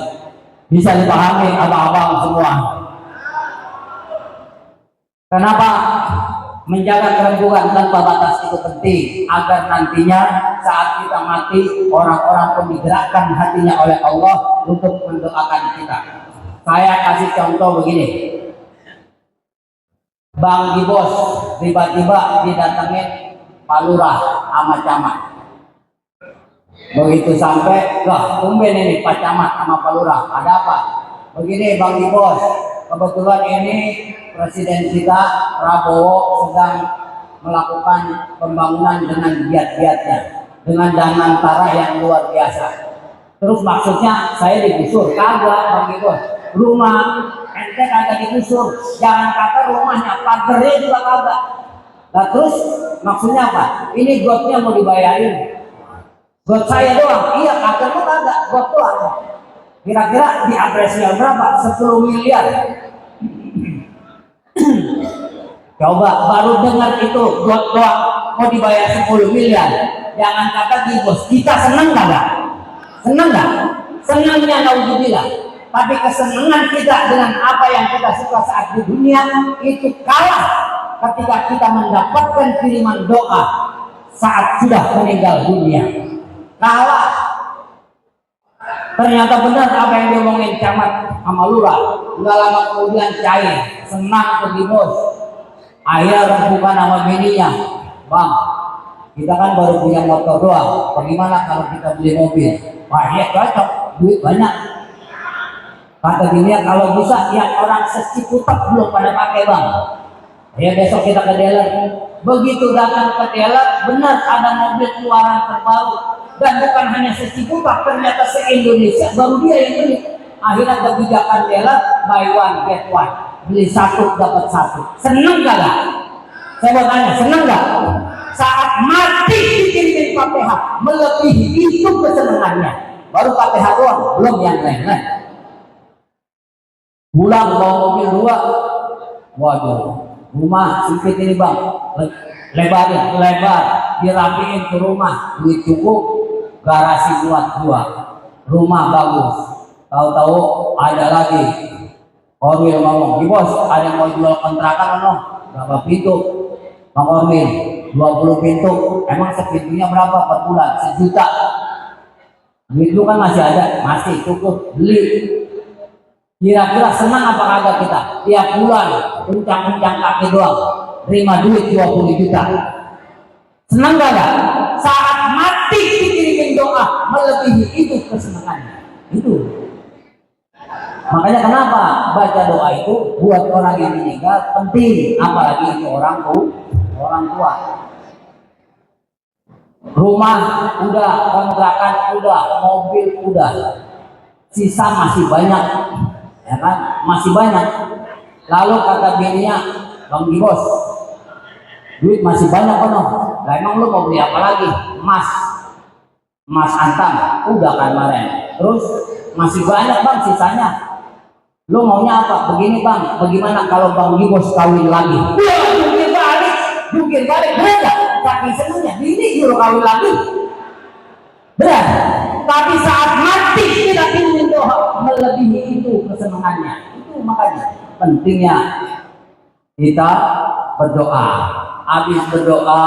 Bisa dipahami abang-abang semua. Kenapa menjaga kerempukan tanpa batas itu penting? Agar nantinya saat kita mati, orang-orang pun digerakkan hatinya oleh Allah untuk mendoakan kita. Saya kasih contoh begini. Bang Gibos tiba-tiba didatengin Pak Lurah sama camat. Begitu sampai, wah tumben ini Pak Camat sama Pak Lurah, ada apa? Begini Bang Gibos, kebetulan ini Presiden kita Prabowo sedang melakukan pembangunan dengan giat-giatnya, dengan dana antara yang luar biasa. Terus maksudnya saya digusur? Kagak Bang Gibos. Rumah ente kagak digusur, jangan kata rumahnya, pagernya juga kagak. Nah terus maksudnya apa? Ini gotnya mau dibayarin, got saya doang? Iya, pagernya kagak, got doang. Kira-kira diapresiasi berapa? 10 miliar. Coba baru dengar itu got doang mau dibayar 10 miliar. Jangan kata bos, kita senang nggak? Senang nggak? Senangnya naudzubillah. Tapi kesenangan kita dengan apa yang kita suka saat di dunia itu kalah ketika kita mendapatkan kiriman doa saat sudah meninggal dunia. Kalah. Ternyata benar apa yang diomongin camat sama lurah. Nggak lama kemudian cair, senang pergi bos. Akhirnya rembukan sama bininya, bang, kita kan baru punya motor doang. Bagaimana kalau kita beli mobil? Wah, ya cocok, duit banyak. Kata bininya kalau bisa yang orang Ciputat belum pada pakai bang. Ya besok kita ke dealer. Begitu datang ke dealer, benar ada mobil keluaran terbaru. Dan bukan hanya Ciputat, ternyata se-Indonesia baru dia yang beli. Akhirnya kebijakan dealer buy one get one, beli satu dapat satu. Seneng gak? Saya mau tanya, seneng gak? Saat mati dikirimin Fatihah, melebihi itu kesenangannya. Baru Fatihah doang, belum yang lain-lain. Pulang bawa mobil dua, waduh, rumah sempit ini bang, lebarin, lebar, dirapiin ke rumah, duit cukup, garasi buat dua, rumah bagus. Tahu-tahu ada lagi Orwil ngomong, di bos ada yang mau jual kontrakan no? Berapa pintu? Bang Orwil 20 pintu, emang sepintunya berapa per bulan? 1 juta. Duit itu kan masih ada, masih cukup beli. Kira-kira senang apa kagak kita? Tiap bulan kencang-kencang kaki doang, terima duit 20 juta. Senang gak? Saat mati dikirimin doa melebihi itu kesenangannya. Itu. Makanya kenapa baca doa itu buat orang yang meninggal penting, apalagi itu orang tua. Rumah udah, kontrakan udah, mobil udah, sisa masih banyak, ya kan? Masih banyak. Lalu kata bininya, bang bos, duit masih banyak kan? Lah emang lu mau beli apa lagi? Emas antam, udah kan kemarin. Terus masih banyak bang sisanya. Lu maunya apa? Begini bang, bagaimana kalau bang bos kawin lagi? Wah, jungkir balik, berat. Tapi senangnya, ini juru kawin lagi. Berat. Tapi saat mati tidak ingin doa melebihi itu kesenangannya. Itu makanya pentingnya kita berdoa. Habis berdoa,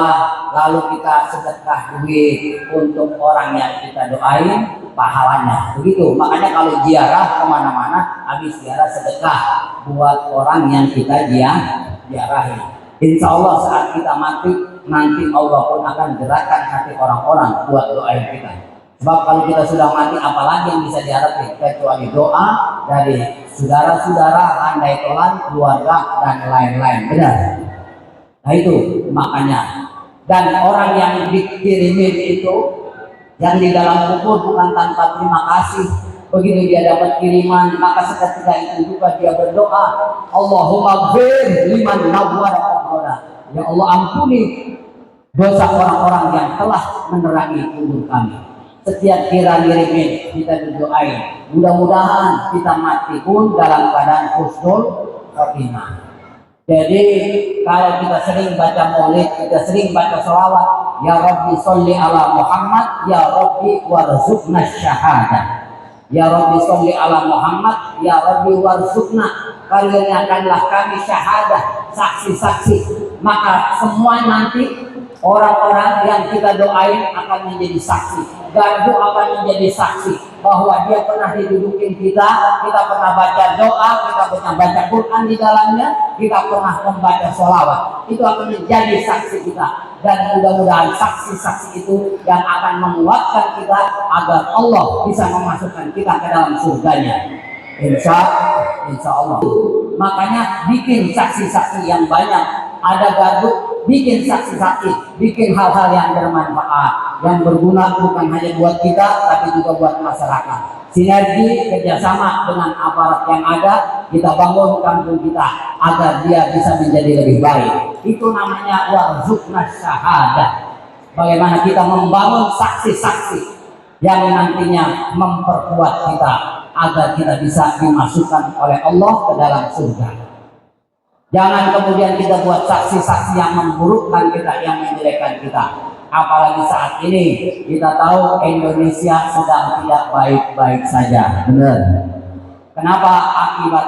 lalu kita sedekah duit untuk orang yang kita doain, pahalanya. Begitu. Makanya kalau ziarah kemana-mana, habis ziarah sedekah buat orang yang kita ziarahi. Insya Allah saat kita mati, nanti Allah pun akan gerakkan hati orang-orang buat doain kita. Sebab kalau kita sudah mati, apalagi yang bisa diharapkan kecuali doa dari saudara-saudara, andai tolan, keluarga, dan lain-lain. Benar. Nah itu makanya. Dan orang yang dikirimin itu, yang di dalam kubur bukan tanpa terima kasih. Begitu dia dapat kiriman, maka seketika itu juga dia berdoa, Allahumma ghfir liman nawwara qabrana. Ya Allah ampuni dosa orang-orang yang telah menerangi kubur kami. Setiap kira dirimin kita berdoain. Mudah-mudahan kita mati pun dalam keadaan husnul khotimah. Jadi kalau kita sering baca maulid, kita sering baca sholawat, ya Rabbi sholli ala Muhammad, ya Rabbi warzuqna syahadah. Ya Rabbi sholli ala Muhammad, ya Rabbi warzuqna, karuniakanlah kami syahadah, saksi-saksi. Maka semua nanti orang-orang yang kita doain akan menjadi saksi. Gardu akan menjadi saksi bahwa dia pernah didudukin kita pernah baca doa, kita pernah baca Quran di dalamnya, kita pernah membaca sholawat. Itu akan menjadi saksi kita. Dan mudah-mudahan saksi-saksi itu yang akan menguatkan kita agar Allah bisa memasukkan kita ke dalam surganya. Insya Allah. Makanya bikin saksi-saksi yang banyak. Ada gardu, bikin saksi-saksi, bikin hal-hal yang bermanfaat, yang berguna bukan hanya buat kita, tapi juga buat masyarakat. Sinergi kerjasama dengan aparat yang ada, kita bangun kampung kita agar dia bisa menjadi lebih baik. Itu namanya warzuqna syahadah. Bagaimana kita membangun saksi-saksi yang nantinya memperkuat kita agar kita bisa dimasukkan oleh Allah ke dalam surga. Jangan kemudian kita buat saksi-saksi yang memburukkan kita, yang menjelekkan kita. apalagi saat ini kita tahu Indonesia sedang tidak baik-baik saja. Benar. Kenapa? Akibat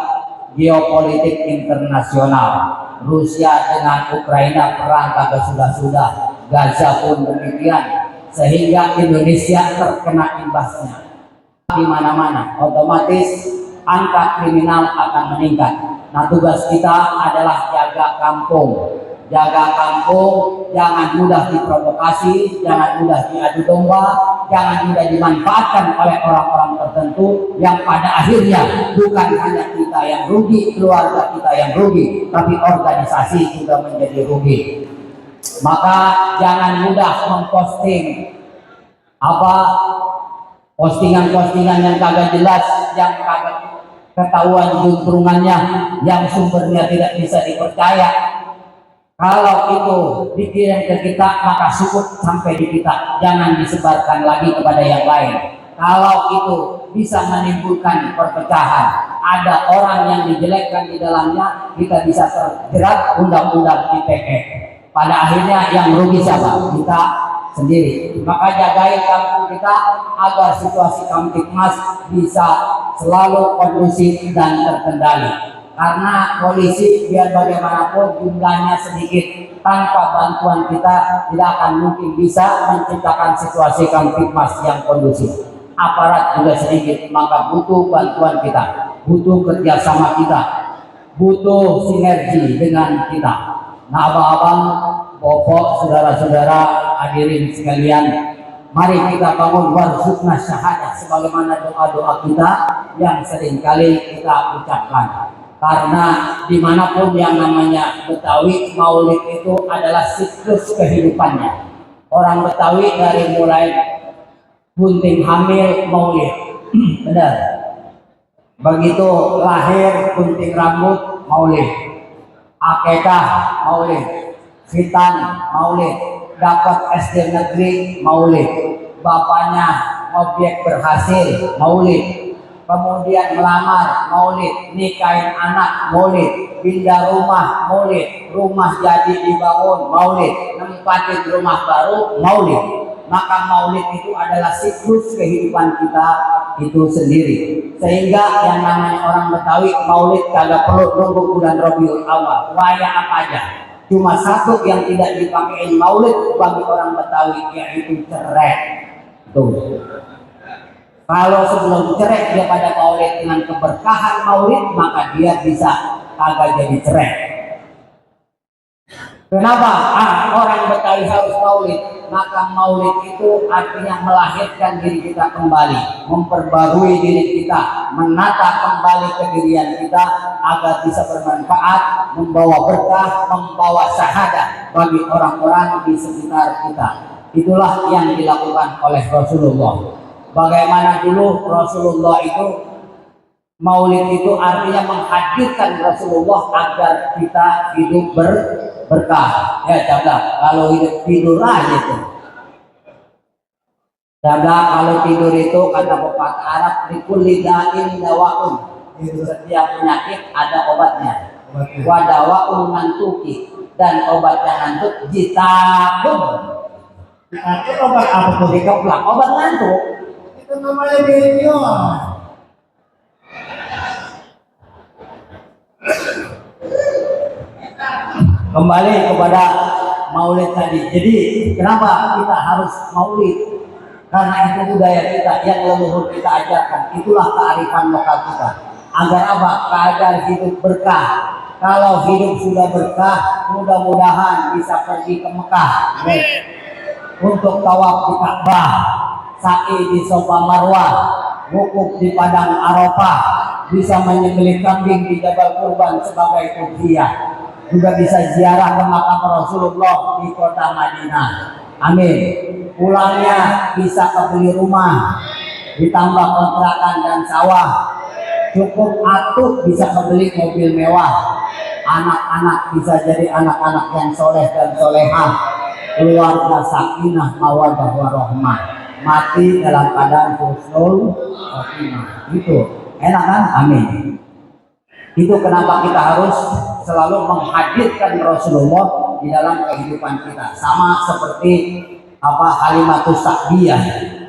geopolitik internasional. Rusia dengan Ukraina perang kagak sudah-sudah, Gaza pun demikian, sehingga Indonesia terkena imbasnya. Di mana-mana otomatis angka kriminal akan meningkat. Nah, tugas kita adalah jaga kampung. Jaga kampung, jangan mudah diprovokasi, jangan mudah diadu domba, jangan mudah dimanfaatkan oleh orang-orang tertentu yang pada akhirnya bukan hanya kita yang rugi, keluarga kita yang rugi, tapi organisasi juga menjadi rugi. Maka jangan mudah memposting postingan-postingan yang kagak jelas, yang kagak ketahuan juntrungannya, yang sumbernya tidak bisa dipercaya. Kalau itu dikirim ke kita, maka cukup sampai di kita, jangan disebarkan lagi kepada yang lain. Kalau itu bisa menimbulkan perpecahan, ada orang yang dijelekkan di dalamnya, kita bisa terjerat undang-undang ITE. Pada akhirnya yang rugi siapa? Kita sendiri. Maka jagain kampung kita agar situasi Kamtipmas bisa selalu kondusif dan terkendali. Karena polisi biar bagaimanapun jumlahnya sedikit, tanpa bantuan kita tidak akan mungkin bisa menciptakan situasi Kamtipmas yang kondusif. Aparat juga sedikit, maka butuh bantuan kita, butuh kerjasama kita, butuh sinergi dengan kita. Nah, abang-abang, bapak, saudara-saudara, hadirin sekalian, mari kita bangun warzuqna syahadah sebagaimana doa-doa kita yang seringkali kita ucapkan. Karena dimanapun yang namanya Betawi, maulid itu adalah siklus kehidupannya. Orang Betawi dari mulai bunting hamil maulid, benar. Begitu lahir bunting rambut maulid, akekah maulid, khitan maulid, dapat SD negeri maulid, bapaknya objek berhasil maulid. Kemudian melamar maulid, nikahin anak maulid, pindah rumah maulid, rumah jadi dibangun maulid, nempatin rumah baru maulid. Maka maulid itu adalah siklus kehidupan kita itu sendiri. Sehingga yang namanya orang Betawi maulid kagak perlu nunggu bulan Rabiul Awal, wayang apa aja. Cuma satu yang tidak dipakai maulid bagi orang Betawi, yaitu cerai. Tuh. Kalau sebelum cerai dia pada maulid dengan keberkahan maulid, maka dia bisa kagak jadi cerai. Kenapa? Orang Betawi harus maulid. Maka maulid itu artinya melahirkan diri kita kembali, memperbarui diri kita, menata kembali kedirian kita agar bisa bermanfaat, membawa berkah, membawa syahadah bagi orang-orang di sekitar kita. Itulah yang dilakukan oleh Rasulullah. Bagaimana dulu Rasulullah itu maulid itu artinya menghadirkan Rasulullah agar kita hidup berkah. Ya coba kalau hidup tidur aja itu. Coba kalau tidur itu kata pepatah Arab likulli da'in dawaun. Itu setiap penyakit ada obatnya. Wadawaun ngantuki, dan obatnya ngantuk jitakun. Itu obat apa tuh dikeplak? Obat ngantuk. Itu namanya video. Kembali kepada maulid tadi. Jadi kenapa kita harus maulid? Karena itu budaya kita yang leluhur kita ajarkan. Itulah kearifan lokal kita. Agar apa? Agar hidup berkah. Kalau hidup sudah berkah, mudah-mudahan bisa pergi ke Mekah untuk tawaf di Ka'bah, sa'i di Safa Marwah, wukuf di Padang Arafah, bisa menyembelih kambing di Jabal Kurban sebagai udhiyah. Juga bisa ziarah ke makam Rasulullah di kota Madinah. Amin. Pulangnya bisa kebeli rumah, ditambah kontrakan dan sawah. Cukup atuh bisa kebeli mobil mewah. Anak-anak bisa jadi anak-anak yang soleh dan solehah. Keluarga sakinah mawaddah warahmah. Mati dalam keadaan husnul khotimah. Itu enak kan? Amin. Itu kenapa kita harus selalu menghadirkan Rasulullah di dalam kehidupan kita. Sama seperti Halimatus Sa'diyah.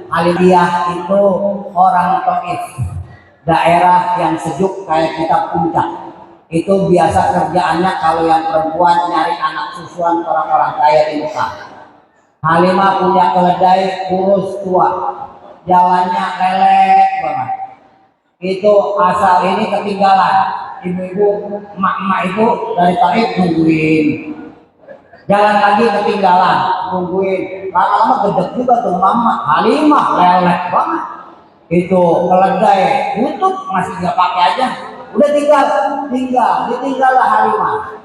Halimiyah itu orang Taif, daerah yang sejuk kayak kita Puncak. Itu biasa kerjaannya kalau yang perempuan nyari anak susuan orang-orang kaya di Mekah. Halimah punya keledai kurus tua, jalannya lelek banget. Itu asal ini ketinggalan. Ibu-ibu, emak-emak itu dari Taif nungguin. Jalan lagi ketinggalan, nungguin. Lama-lama gedek juga tuh mama. Halimah lelek banget. Itu keledai tutup masih nggak pakai aja. Udah ditinggallah Halimah.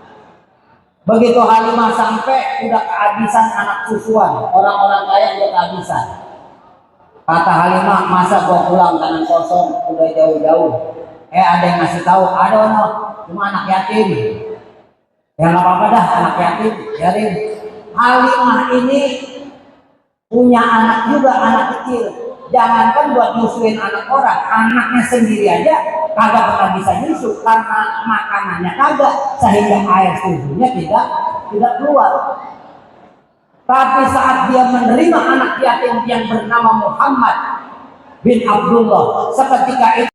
Begitu Halimah sampai udah kehabisan anak susuan, orang-orang kaya udah kehabisan. Kata Halimah, masa gua pulang tangan kosong, udah jauh-jauh. Ada yang ngasih tahu, ada ono, cuma anak yatim. Ya nggak apa-apa dah, anak yatim, biarin. Halimah ini punya anak juga, anak kecil. Jangankan buat nyusuin anak orang, anaknya sendiri aja kagak pernah bisa nyusu karena makanannya kagak, sehingga air susunya tidak keluar. Tapi saat dia menerima anak yatim yang bernama Muhammad bin Abdullah, seketika itu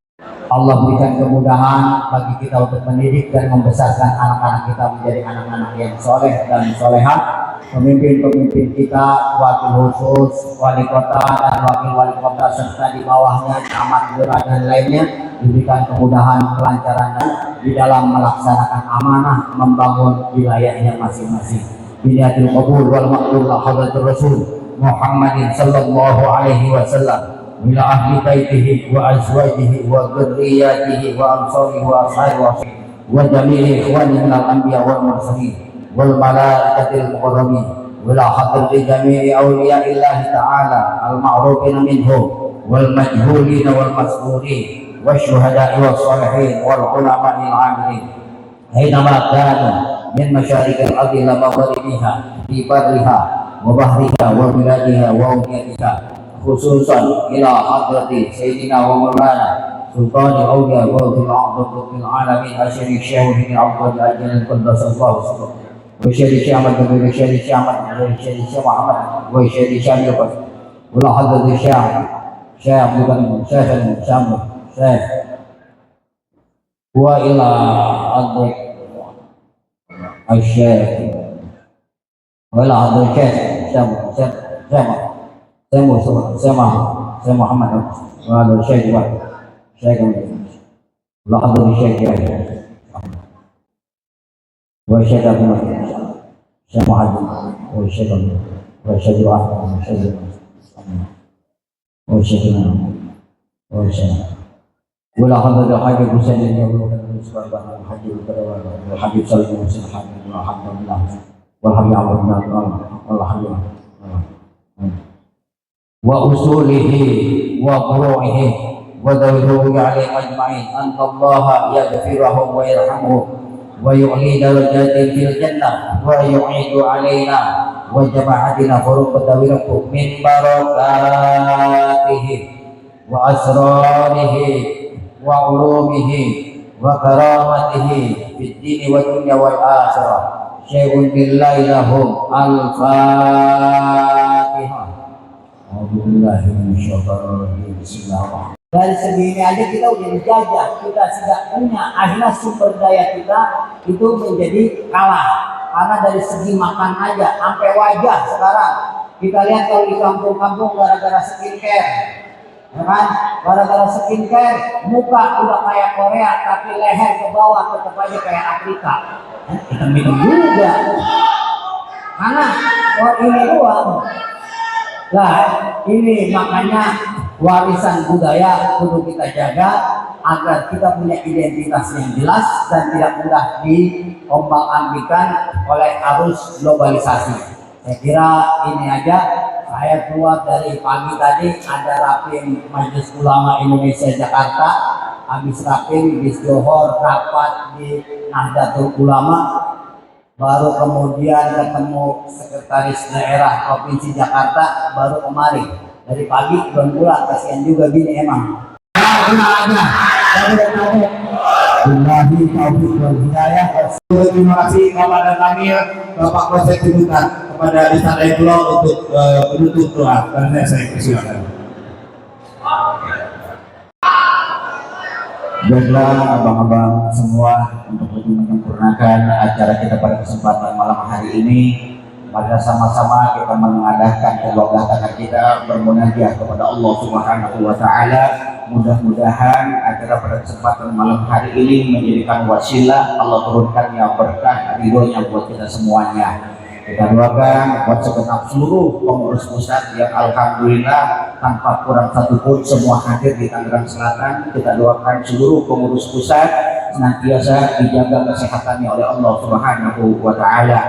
Allah berikan kemudahan bagi kita untuk mendidik dan membesarkan anak-anak kita menjadi anak-anak yang soleh dan solehah. Pemimpin-pemimpin kita, wakil khusus, wali kota dan wakil wali kota serta di bawahnya camat, lurah dan lainnya diberikan kemudahan, kelancaran di dalam melaksanakan amanah membangun wilayahnya masing-masing. Biniatul qabul wal maqbul hadratur Rasul Muhammadin sallallahu alaihi wasallam ila ahli baitihi wa azwajihi wa dzurriyyatihi wa ansarihi wa ashabihi wa jami'i ikhwani minal anbiya wal mursalin wal malaikatil muqarrabin wa la hadrati jami'i awliya'illahi ta'ala al ma'rufin minhum wal majhulin wal mas'ulin wasyuhada'i was salihin wal ulama'il 'amilin aina kanu min masyariqil ardi la magharibiha fi barriha wa bahriha wa biladiha wa umyatiha khususan ila hadrati sayyidina wa maulana sultani awliya wa fil a'dhabil alamin asyari syekh bin Abdul Ajal qaddasallahu sirruh wa syekh Ahmad bin Syekh Ahmad bin Syekh Muhammad wa syekh Syamil wa la hadrati Syekh Abdul Syekh Syamil Syekh wa ila hadrati Syekh wa ila hadrati Syekh Muhammad wa ala Syekh laqad Syekh wa Syekh Muhammad Syekh Muhammad wa Syekh wa Syekh wa Syekh wa Syekh wa laqad Habib Husain bin Abdul Subhanahu Habib wa Habib sallallahu alaihi wasallam alhamdulillah wal hamdulillah wa usulihi wa furu'ihi wa dawruhu alaihim ajma'in annallaha yaghfiruhum wa yarhamuhum wa yu'li darajatin fil jannah wa yu'idu alaina wa jama'atina furuqatawirakum min barakatihi wa asrarihi wa ulumihi wa karamatihi fid dini wa dunya wal akhirah syai'un billahi lahum al-fatihah. Dari segi ini aja kita udah dijajah, kita tidak punya, akhirnya sumber daya kita itu menjadi kalah karena dari segi makan aja sampai wajah sekarang kita lihat kalau di kampung-kampung gara-gara skincare, ya kan? Gara-gara skincare muka udah kayak Korea tapi leher ke bawah tetap aja kayak Afrika. Kita minum juga karena ini doang. Nah, ini makanya warisan budaya perlu kita jaga agar kita punya identitas yang jelas dan tidak mudah diombang-ambingkan oleh arus globalisasi. Saya kira ini aja. Saya keluar dari pagi tadi ada rapim Majelis Ulama Indonesia Jakarta, habis rapim di Johor rapat di Nahdlatul Ulama. Baru kemudian ketemu sekretaris daerah Provinsi Jakarta baru kemarin dari pagi belum pulang, kasihan juga gini emang. Terima kasih kepada kami Bapak Presiden. kepada Ustaz Aibullah untuk menutup doa. Karena saya persilakan. Baiklah abang-abang semua, untuk lebih menyempurnakan acara kita pada kesempatan malam hari ini, mari sama-sama kita mengadakan kedua tangan kita bermunajat kepada Allah Subhanahu wa taala. Mudah-mudahan acara pada kesempatan malam hari ini menjadikan wasilah Allah turunkannya berkah ridhonya buat kita semuanya. Kita doakan buat segenap seluruh pengurus pusat yang alhamdulillah tanpa kurang satupun semua hadir di Tangerang Selatan. Kita doakan seluruh pengurus pusat senantiasa dijaga kesehatannya oleh Allah Subhanahu wa taala.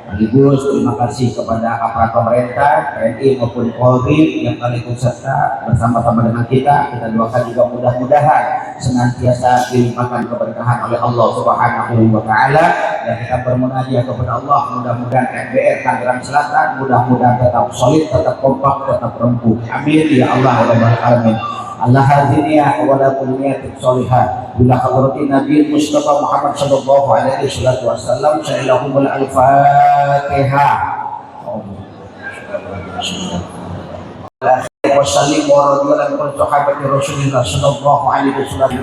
Sekaligus terima kasih kepada aparat pemerintah, TNI maupun Polri yang kali ikut serta bersama-sama dengan kita. Kita doakan juga mudah-mudahan senantiasa dilimpahkan keberkahan oleh Allah Subhanahu wa taala, dan kita bermunajat kepada Allah mudah-mudahan MBR Tangerang Selatan mudah-mudahan tetap solid, tetap kompak, tetap rempuh. Amin ya Allah ya rabbal alamin. Allah hadiniya wa la kulliyatik solihah bila hadratin Nabi Mustafa Muhammad sallallahu alaihi wasallam. Sa'ilahumul al-Fatihah. Wasallim wa radiyallahu anhu sahabati Rasulillah sallallahu alaihi wasallam.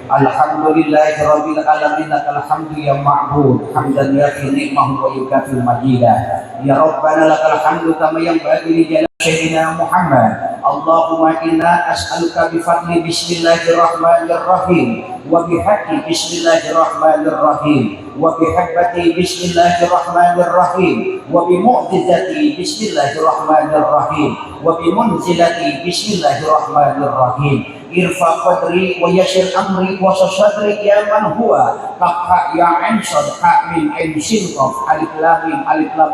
Alhamdulillahi rabbil alamin, lakal hamdu ya ma'bud hamdan yafi ni'mahu wa yukafi majidah. Ya Rabbana lakal hamdu kama yanbaghi li jalali Sayyidina Muhammad. Allahumma inna as'aluka bi fadli bismillahirrahmanirrahim wa bihaqqi bismillahirrahmanirrahim wa bihabbati bismillahirrahmanirrahim wa bimu'jizati bismillahirrahmanirrahim wa bimunzilati bismillahirrahmanirrahim. Irfa qadri wa yashir amri wa sasadri ya man huwa haqqa ya ansad haq min ainsin qaf alif lam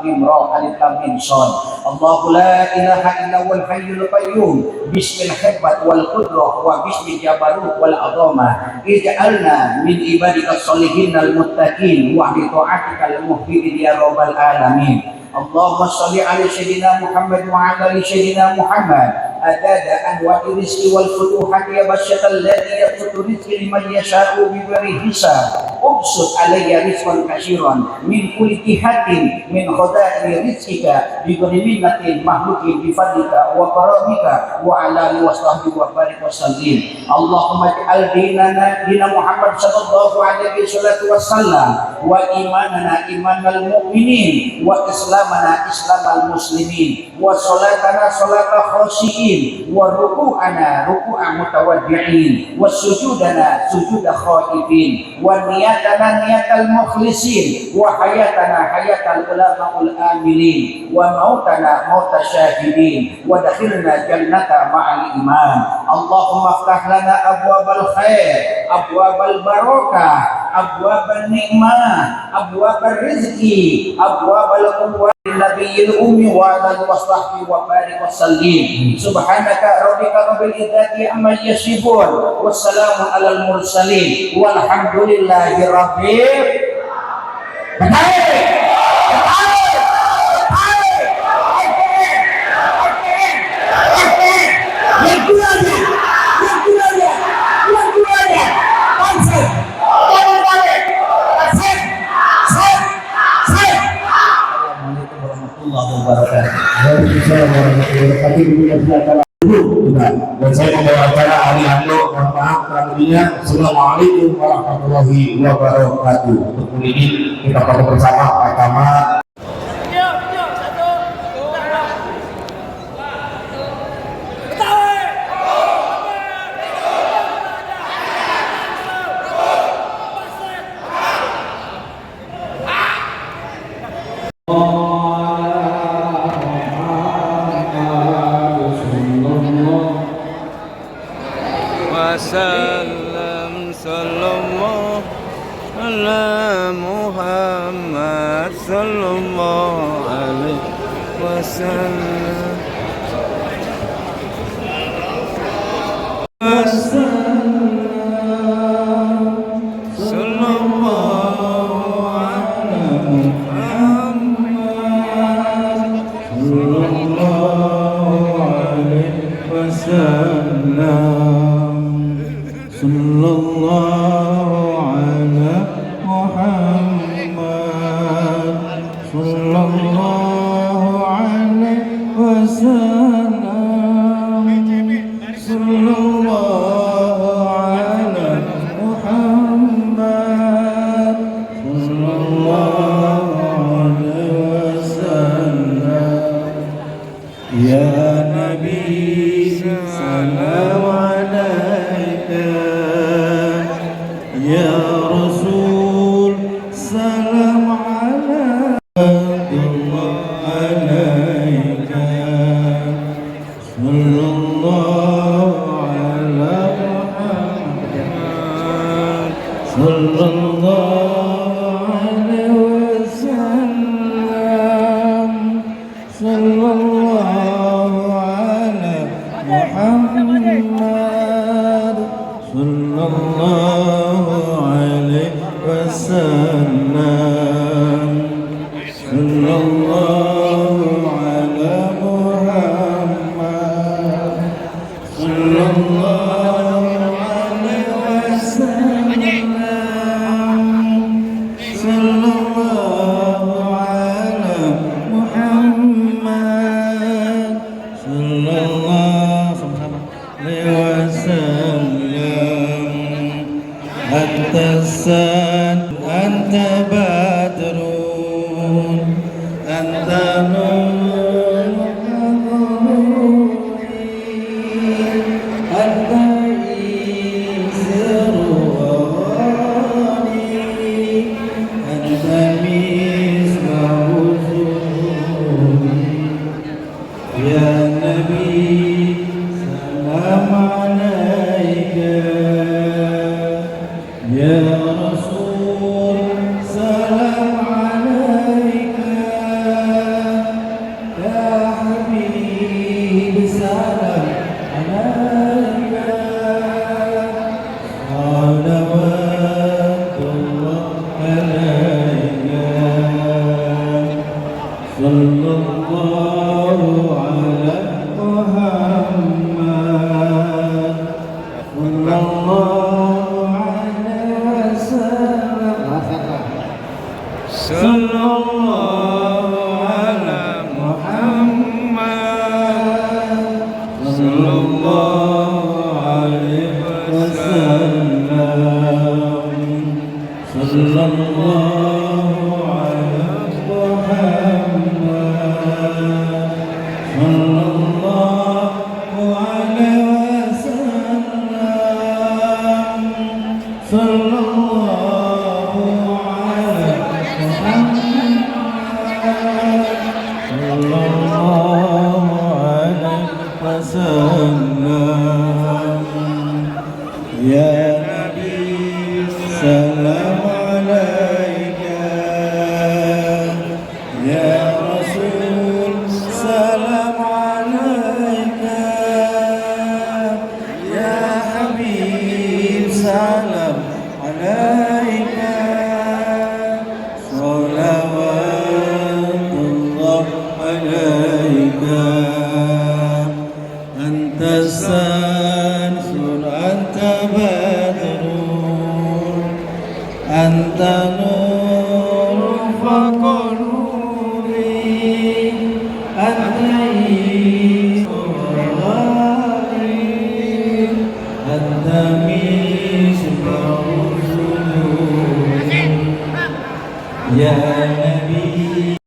mim ra alif lam mim sad. Allahu la ilaha illa wal hayyul qayyum bismil hibbat wal qudrah wa bismil jabarut wal adhamah. Ij'alna min ibadika sholihin al muttaqin wa bi ta'atika al muhibin ya rabbal alamin. Allahumma sholli ala sayyidina Muhammad wa ala ali sayyidina Muhammad. Adada anwa'i rizqi wal futuhat ya basyatal ladzi yaqtu rizqi liman yasha'u bi ghairi hisab. Ubsut alayya rizqan katsiran min kulli jihatin min khada'i rizqika bi ghairi minnatin makhluqin bi fadlika wa karamika wa ala alihi wa sahbihi wa barik wa sallim. Allahumma ij'al dinana dina Muhammad sallallahu alaihi wasallam wa imanana imanal mu'minin wa islamana islamal muslimin wa salatana salatal khashiyin wa ruku'ana ruku'a mutawaddi'in wa sujudana sujuda khaifin wa niyatana niyatal mukhlisin wa hayatana hayatal ulama'ul amilin wa mautana mautas syahidin wa dakhilna jannata ma'al iman. Allahumma aftah lana abwabal khair abwabal barakah abwabal nikmah abwabal rizki abwabal quwwah Nabiyil ummi wa ala wasahbihi wa barik wa sallim. Subhanaka rabbika rabbil izzati amma yasifun wassalamu alal mursalin walhamdulillahi rabbil alamin. Dan saya membawa acara hari Ando, mohon maaf kerana Assalamualaikum warahmatullahi wabarakatuh. Untuk ini kita foto bersama Pak Kamal. Wasallam sallallahu ala Muhammad sallallahu alaihi wasallam. Sallallahu sallallahu alaihi wasallam, sallallahu ala Muhammad, sallallahu alaihi wasallam, sallallahu ala Muhammad, sallallahu alaihi wasallam, sallallahu ala Muhammad, sallallahu alaihi wasallam. Antasan anta badrun anta nurun anta israni anta misbahu zuhuri ya nabi salam alaika ya rasul salam alaika ya habib salam alaika salawatullah alaika sallallahu ala Muhammad sallallahu alaihi wasallam, sallallahu ala Muhammad, sallallahu alaihi wasallam, sallallahu ala Muhammad, sallallahu alaihi wasallam, sallallahu ala Muhammad, sallallahu alaihi wasallam. Ya Nabi salam alaika, ya Rasul salam alaika, ya Habib salam alaika, salawatullah alaika. Anta samsun anta badrun anta nurun faquluri anta israri anta misbahu zuhuri ya